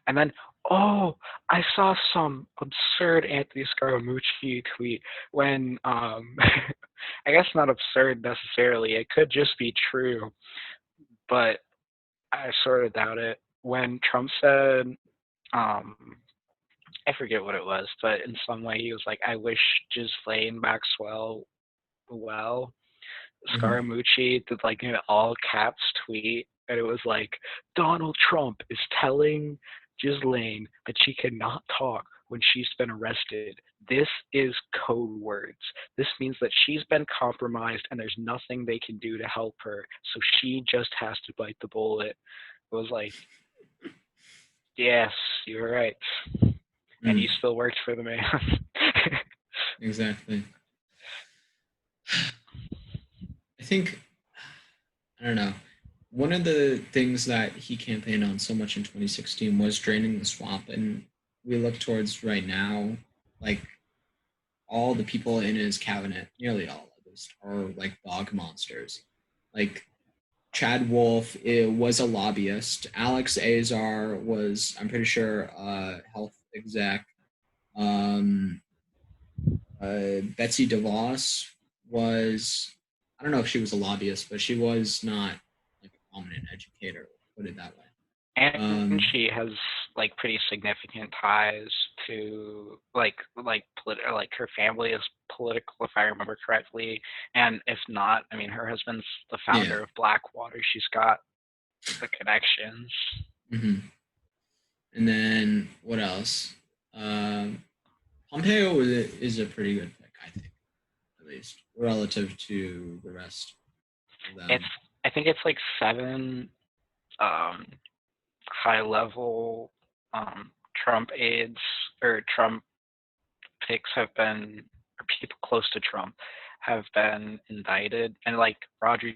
And then, oh, I saw some absurd Anthony Scaramucci tweet when, I guess not absurd necessarily. It could just be true, but I sort of doubt it. When Trump said, um, I forget what it was, but in some way he was like, "I wish Ghislaine Maxwell well." Mhm. Scaramucci did like an all caps tweet, and it was like, Donald Trump is telling Ghislaine that she cannot talk when she's been arrested. This is code words. This means that she's been compromised and there's nothing they can do to help her, so she just has to bite the bullet. It was like, yes, you're right. And you Mm, still worked for the man. exactly. I think, I don't know. One of the things that he campaigned on so much in 2016 was draining the swamp. And we look towards right now, like all the people in his cabinet, nearly all at least, are like bog monsters. Like Chad Wolf was a lobbyist. Alex Azar was, I'm pretty sure, a health exec. Um, Betsy DeVos was, I don't know if she was a lobbyist, but she was not like a prominent educator, put it that way. And Um, she has like pretty significant ties to like her family is political, if I remember correctly, and if not, I mean her husband's the yeah. founder of Blackwater. She's got the connections. hmm And then what else? Um, Pompeo is a pretty good pick, I think, at least relative to the rest of It's them. I think it's like seven um, high level Trump aides or Trump picks have been, or people close to Trump have been indicted, and like Roger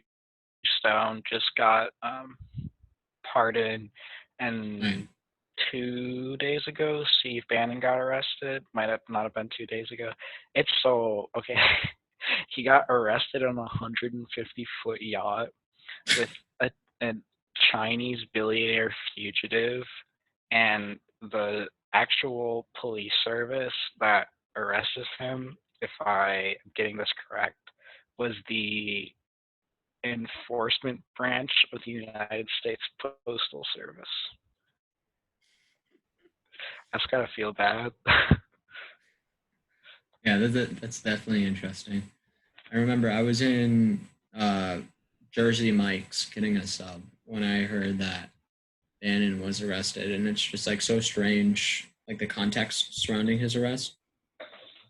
Stone just got pardoned, Right. and 2 days ago, Steve Bannon got arrested. Might have not have been 2 days ago. It's so okay. He got arrested on a 150-foot yacht with a Chinese billionaire fugitive, and the actual police service that arrested him, if I am getting this correct, was the enforcement branch of the United States Postal Service. That's gotta feel bad. Yeah, that's definitely interesting. I remember I was in Jersey Mike's getting a sub when I heard that Bannon was arrested, and it's just like so strange, like the context surrounding his arrest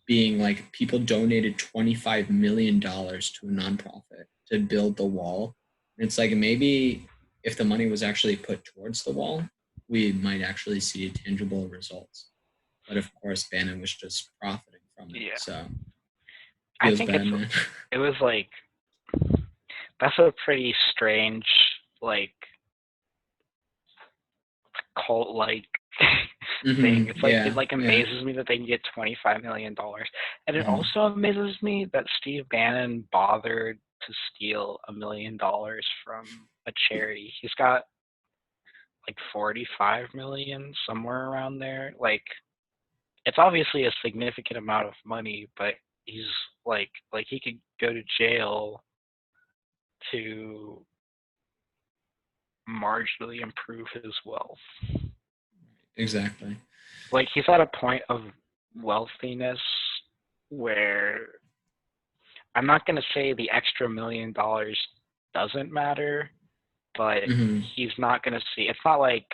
being like people donated $25 million to a nonprofit to build the wall. And it's like maybe if the money was actually put towards the wall, we might actually see tangible results. But of course, Bannon was just profiting from it. Yeah, So I feels think bad, man. it was like that's a pretty strange like cult like thing. It's like it Yeah, like yeah. amazes me that they can get $25 million, and it hmm also amazes me that Steve Bannon bothered to steal $1 million from a charity. He's got like 45 million somewhere around there. Like it's obviously a significant amount of money, but he's like he could go to jail to marginally improve his wealth. Exactly. Like he's at a point of wealthiness where I'm not going to say the extra $1 million doesn't matter, but hmm he's not going to see. It's not like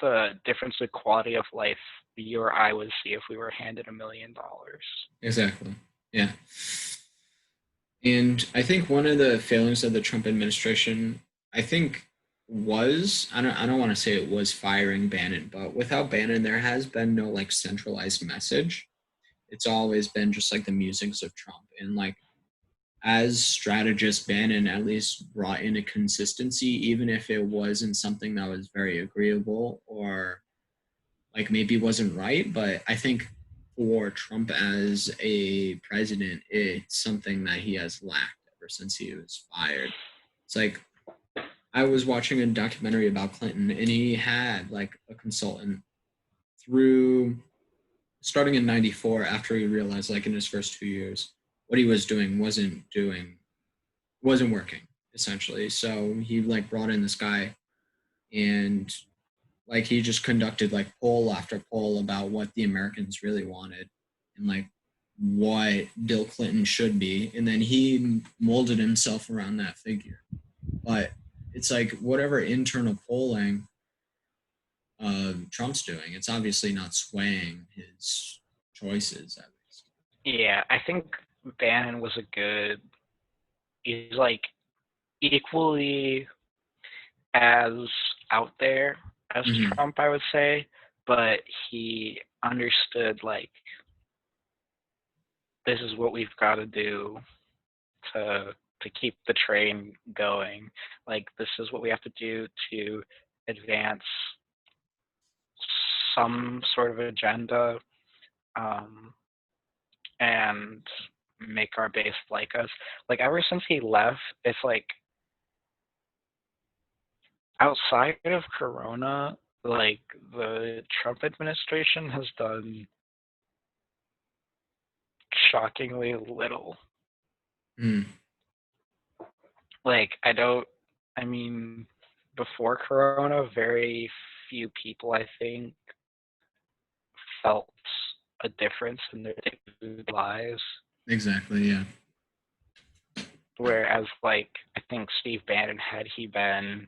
the difference in quality of life you or I would see if we were handed $1 million. Exactly. Yeah. And I think one of the failings of the Trump administration, I think, was I don't want to say it was firing Bannon, but without Bannon, there has been no like centralized message. It's always been just like the musings of Trump, and like as strategist Bannon at least brought in a consistency, even if it wasn't something that was very agreeable or like maybe wasn't right. But I think for Trump as a president, it's something that he has lacked ever since he was fired. It's like I was watching a documentary about Clinton, and he had like a consultant through starting in '94 after he realized like in his first 2 years what he was doing wasn't working essentially. So he like brought in this guy and like he just conducted like poll after poll about what the Americans really wanted and like what Bill Clinton should be, and then he molded himself around that figure. But it's like whatever internal polling Trump's doing, it's obviously not swaying his choices at least. Yeah, I think Bannon was a good. He's like equally as out there as Mm-hmm. Trump, I would say, but he understood like this is what we've got to do to keep the train going. Like this is what we have to do to advance some sort of agenda, um, and make our base like us. Like ever since he left, it's like outside of Corona, like the Trump administration has done shockingly little. Mm, Like I mean, before Corona, very few people I think felt a difference in their lives. exactly. Yeah. Whereas, like, I think Steve Bannon, had he been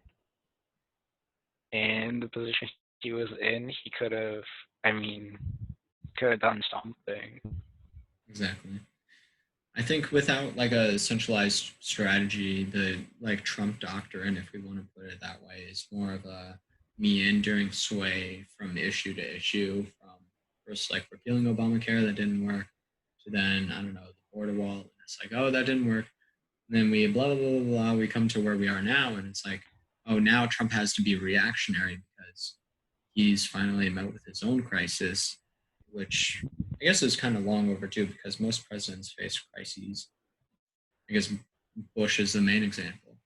in the position he was in, he could have, I mean, could have done something. Exactly. I think without like a centralized strategy, the like Trump doctrine, if we want to put it that way, is more of a meandering sway from issue to issue, from first like repealing Obamacare that didn't work, to then I don't know the border wall, and it's like oh that didn't work, and then we blah blah blah blah blah, we come to where we are now, and it's like oh now Trump has to be reactionary because he's finally met with his own crisis, which I guess is kind of long overdue because most presidents face crises. I guess Bush is the main example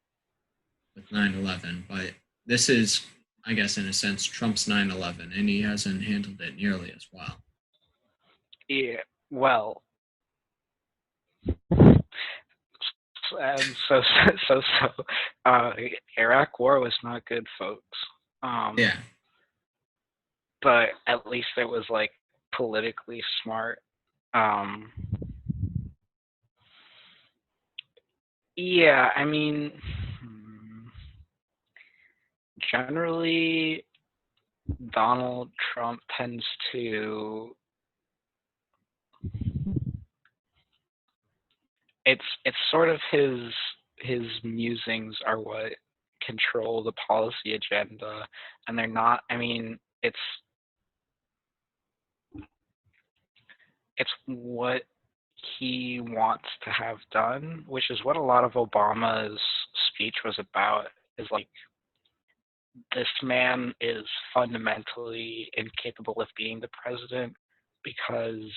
with 9/11, but this is, I guess, in a sense, Trump's 9/11, and he hasn't handled it nearly as well. Yeah, well, and so, Iraq War was not good, folks. Yeah, But at least it was like politically smart. Um, yeah, I mean, generally, Donald Trump tends to. It's sort of his musings are what control the policy agenda, and they're not. I mean, it's what he wants to have done, which is what a lot of Obama's speech was about. Is like this man is fundamentally incapable of being the president because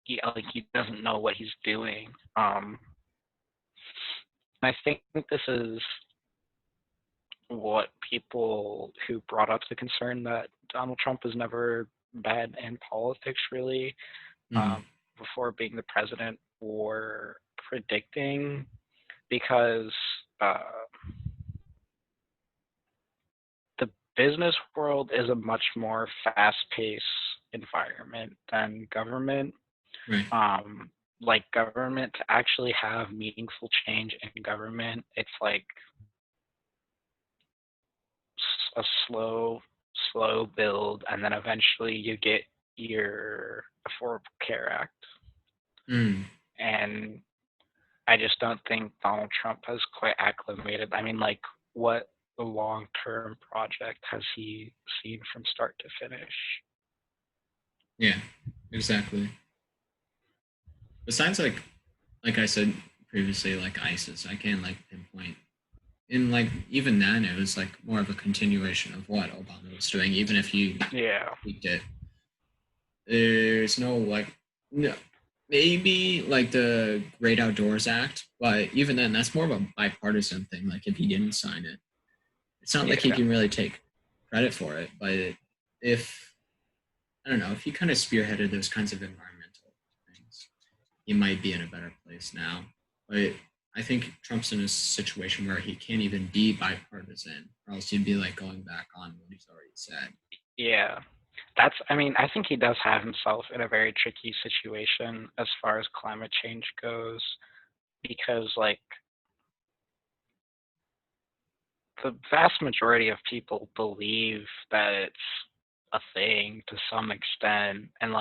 he doesn't know what he's doing. I think this is what people who brought up the concern that Donald Trump was never bad in politics really, mm-hmm. um, before being the president were predicting, because uh, the business world is a much more fast-paced environment than government. Right. Like government, to actually have meaningful change in government, it's like a slow slow build, and then eventually you get your Affordable Care Act. Mm, And I just don't think Donald Trump has quite acclimated. I mean, like, what long term project has he seen from start to finish? yeah, exactly. Besides, like I said previously, like ISIS, I can't like pinpoint. And like even then, it was like more of a continuation of what Obama was doing, even if he Yeah. tweaked it. There's no like no maybe like the Great Outdoors Act, but even then, that's more of a bipartisan thing. Like if he didn't sign it, it's not like he Yeah. can really take credit for it. But if I don't know, if he kind of spearheaded those kinds of environmental things, he might be in a better place now. But I think Trump's in a situation where he can't even be bipartisan, or else he'd be like going back on what he's already said. Yeah. I mean, I think he does have himself in a very tricky situation as far as climate change goes, because, like, the vast majority of people believe that it's a thing to some extent, and Hmm.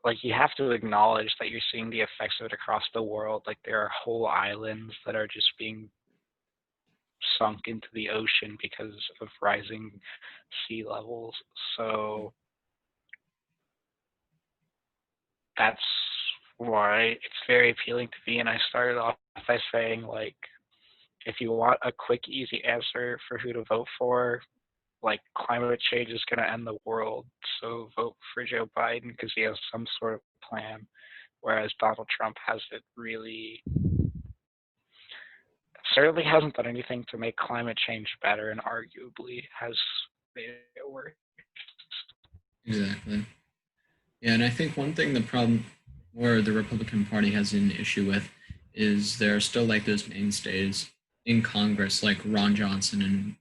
like you have to acknowledge that you're seeing the effects of it across the world. Like, there are whole islands that are just being sunk into the ocean because of rising sea levels. So that's why it's very appealing to me. And I started off by saying, like, if you want a quick, easy answer for who to vote for, like, climate change is going to end the world. So vote for Joe Biden because he has some sort of plan, whereas Donald Trump hasn't really, certainly hasn't done anything to make climate change better, and arguably has made it worse. Exactly. Yeah, and I think one thing the problem or the Republican Party has an issue with is there are still like those mainstays in Congress, like Ron Johnson and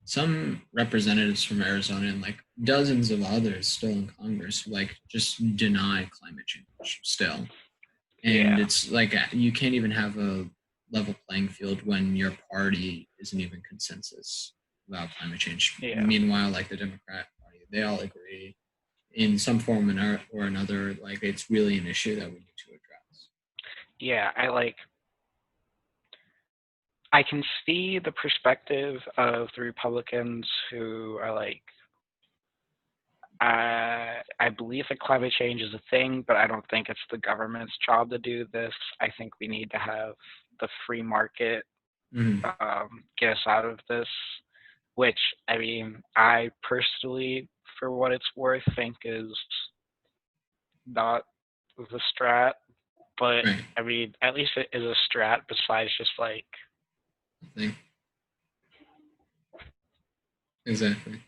some representatives from Arizona and like dozens of others still in Congress who like just deny climate change still. And Yeah, it's like you can't even have a level playing field when your party isn't even consensus about climate change. yeah, Meanwhile, like the Democrat Party, they all agree in some form or another, like it's really an issue that we need to address. yeah. I can see the perspective of the Republicans who are like, I believe that climate change is a thing, but I don't think it's the government's job to do this. I think we need to have the free market Mm-hmm. get us out of this. Which, I mean, I personally, for what it's worth, think is not the strat. But Right. I mean, at least it is a strat besides just like, I think exactly.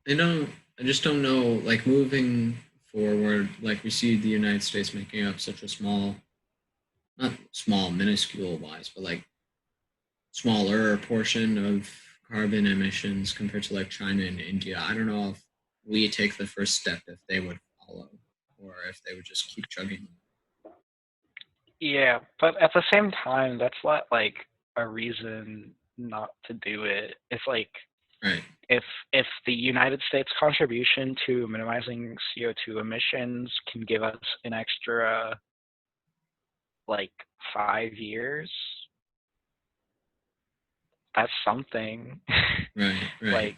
I don't. I just don't know. Like moving forward, like we see the United States making up such a small, not small, minuscule wise, but like smaller portion of carbon emissions compared to like China and India. I don't know if we take the first step if they would follow, or if they would just keep chugging. yeah. But at the same time, that's not like a reason not to do it. It's like Right. if if the United States contribution to minimizing CO2 emissions can give us an extra like 5 years, that's something. Right. Right. like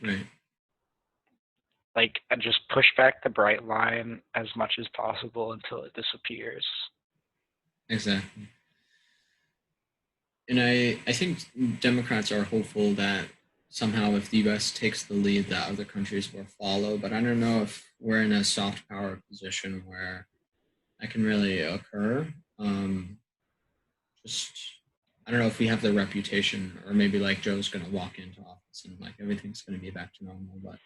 Right. just push back the bright line as much as possible until it disappears. Exactly. And I think Democrats are hopeful that somehow if the U.S. takes the lead, that other countries will follow. But I don't know if we're in a soft power position where that can really occur. Just I don't know if we have the reputation, or maybe like Joe's going to walk into office and like everything's going to be back to normal. But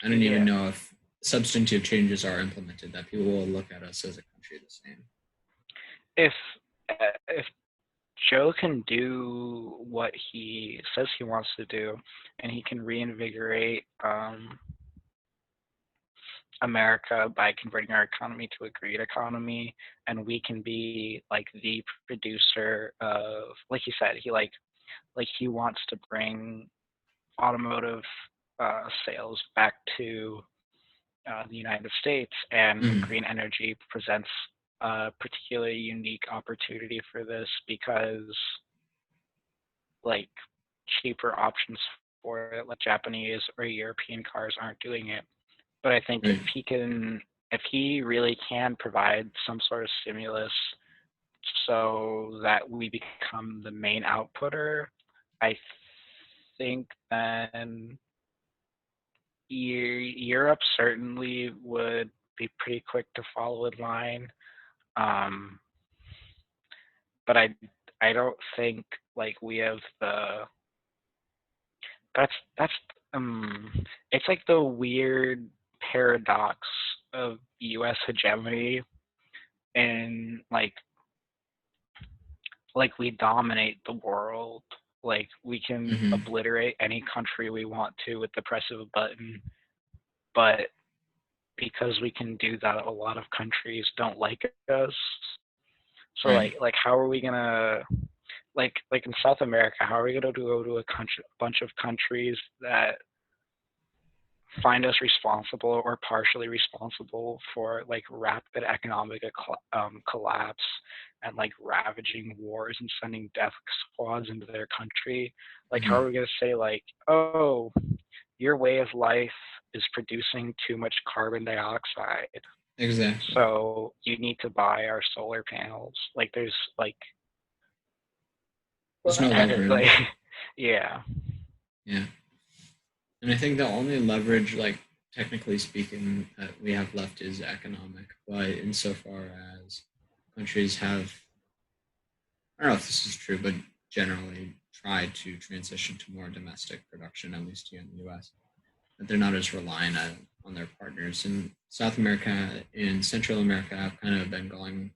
I don't even Yeah. know if substantive changes are implemented that people will look at us as a country the same. If Joe can do what he says he wants to do, and he can reinvigorate America by converting our economy to a green economy, and we can be like the producer of, like he said, he wants to bring automotive sales back to the United States, and Hmm. green energy presents a particularly unique opportunity for this because like cheaper options for it, like Japanese or European cars aren't doing it. But I think Right. if he really can provide some sort of stimulus so that we become the main outputter, I think then Europe certainly would be pretty quick to follow in line. Um, but I don't think like we have the that's um it's like the weird paradox of US hegemony, and like we dominate the world. Like we can Hmm. obliterate any country we want to with the press of a button, but because we can do that, a lot of countries don't like us. So Right. like how are we gonna like in South America, how are we gonna go to a bunch of countries that find us responsible or partially responsible for like rapid economic collapse and like ravaging wars and sending death squads into their country? Like, how Hmm. are we going to say, like, oh, your way of life is producing too much carbon dioxide, Exactly. so you need to buy our solar panels? Like, there's like, There's no like, leverage. yeah, Yeah. And I think the only leverage, like technically speaking, that we have left is economic. But insofar as countries have, I don't know if this is true, but generally tried to transition to more domestic production, at least here in the U.S., that they're not as reliant on their partners. And South America and Central America have kind of been going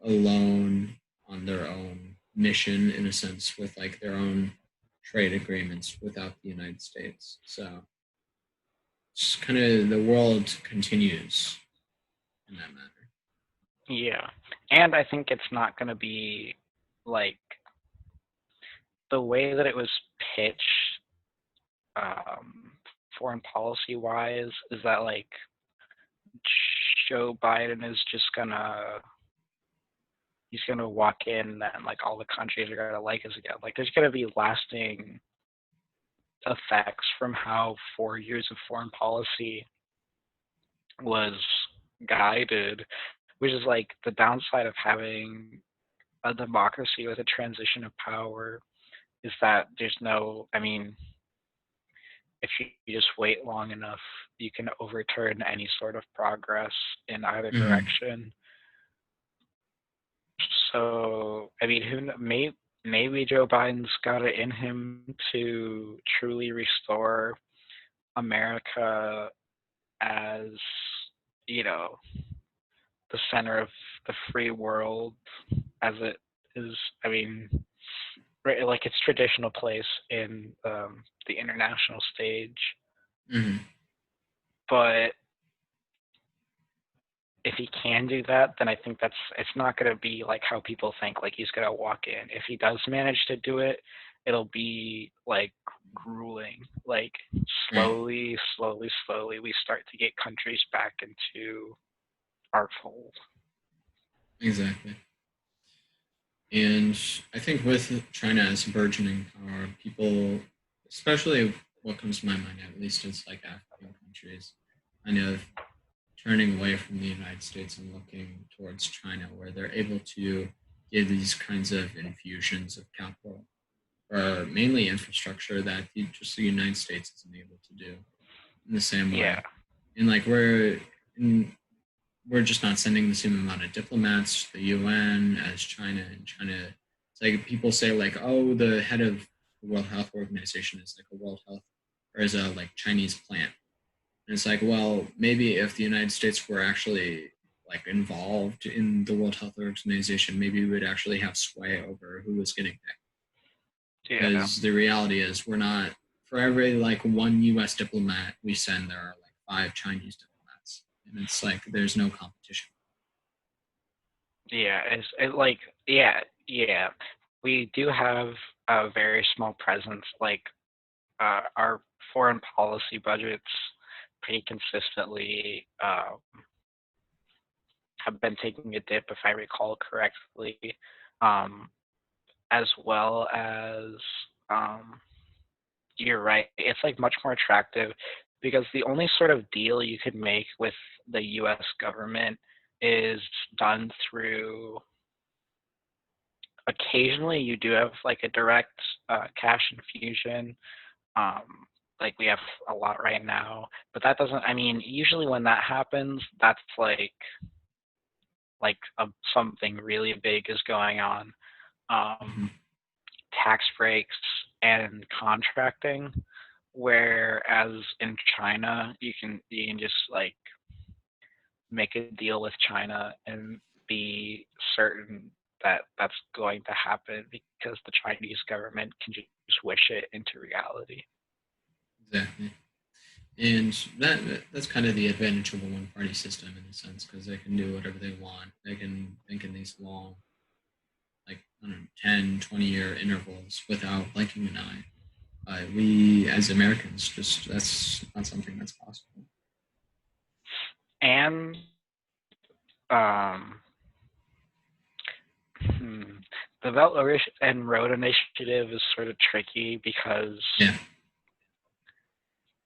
alone on their own mission, in a sense, with like their own trade agreements without the United States. So it's kind of the world continues in that manner. yeah. And I think it's not going to be like the way that it was pitched, um, foreign policy wise, is that like Joe Biden is just gonna he's gonna walk in and like all the countries are gonna like us again. Like there's gonna be lasting effects from how 4 years of foreign policy was guided, which is like the downside of having a democracy with a transition of power, is that there's no, I mean, if you just wait long enough, you can overturn any sort of progress in either Hmm. direction. So, I mean, maybe Joe Biden's got it in him to truly restore America as, you know, the center of the free world as it is. I mean, right, like its traditional place in the international stage. Hmm. But if he can do that, then I think it's not going to be like how people think, like he's going to walk in. If he does manage to do it, it'll be like grueling. Like Right. slowly, we start to get countries back into our fold. Exactly. And I think with China as a burgeoning power, people, especially what comes to my mind, at least is like African countries, kind of turning away from the United States and looking towards China, where they're able to give these kinds of infusions of capital or mainly infrastructure that just the United States isn't able to do in the same Yeah, way. And like in, we're just not sending the same amount of diplomats to the UN as China. And China, it's like people say like, oh, the head of the World Health Organization is like a World Health or is a like Chinese plant. And it's like, well, maybe if the United States were actually like involved in the World Health Organization, maybe we would actually have sway over who was getting picked. yeah, Because the reality is, we're not for every like one U.S. diplomat we send, there are like five Chinese diplomats. and it's like there's no competition. Yeah, like yeah. We do have a very small presence. Like our foreign policy budgets pretty consistently have been taking a dip, if I recall correctly, um, as well as um, you're right. It's like much more attractive because the only sort of deal you could make with the U.S. government is done through. Occasionally, you do have like a direct cash infusion. Um, like we have a lot right now, but that doesn't. I mean, usually when that happens, that's something really big is going on. Mm-hmm. Um, tax breaks and contracting, whereas in China you can just like make a deal with China and be certain that that's going to happen because the Chinese government can just wish it into reality. Exactly. And that's kind of the advantage of a one party system in a sense because they can do whatever they want. They can think in these long, like, I don't know, 10, 20-year intervals without blinking an eye. We as Americans, just that's not something that's possible. And um, the Belt and Road Initiative is sort of tricky because Yeah.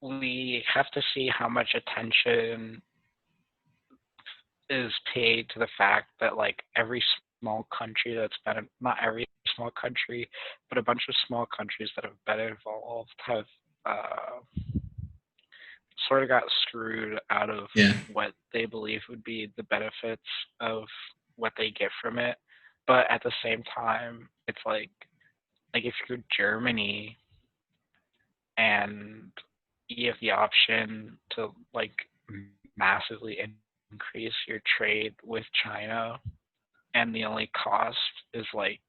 we have to see how much attention is paid to the fact that like every small country that's been not every small country, but a bunch of small countries that have been involved have sort of got screwed out of Yeah. what they believe would be the benefits of what they get from it. But at the same time, it's like if you're Germany and you have the option to like massively increase your trade with China, and the only cost is like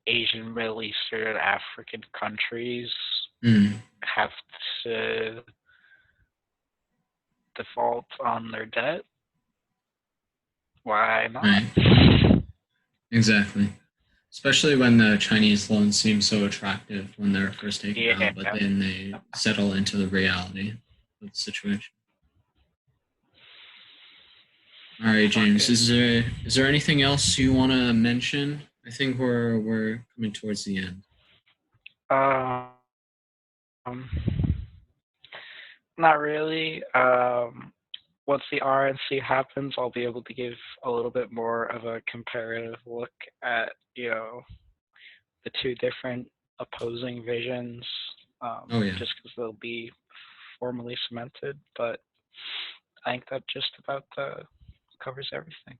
Asian, Middle Eastern, African countries Mm. have to default on their debt. Why not? Right. Exactly. Especially when the Chinese loans seem so attractive when they're first taken Yeah. out, but then they settle into the reality of the situation. All right, James. Fucking. Is there anything else you want to mention? I think we're coming towards the end. Um, not really. Once the RNC happens, I'll be able to give a little bit more of a comparative look at the two different opposing visions, Oh yeah. just because they'll be formally cemented. But I think that just about covers everything.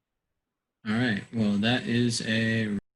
All right. Well, that is a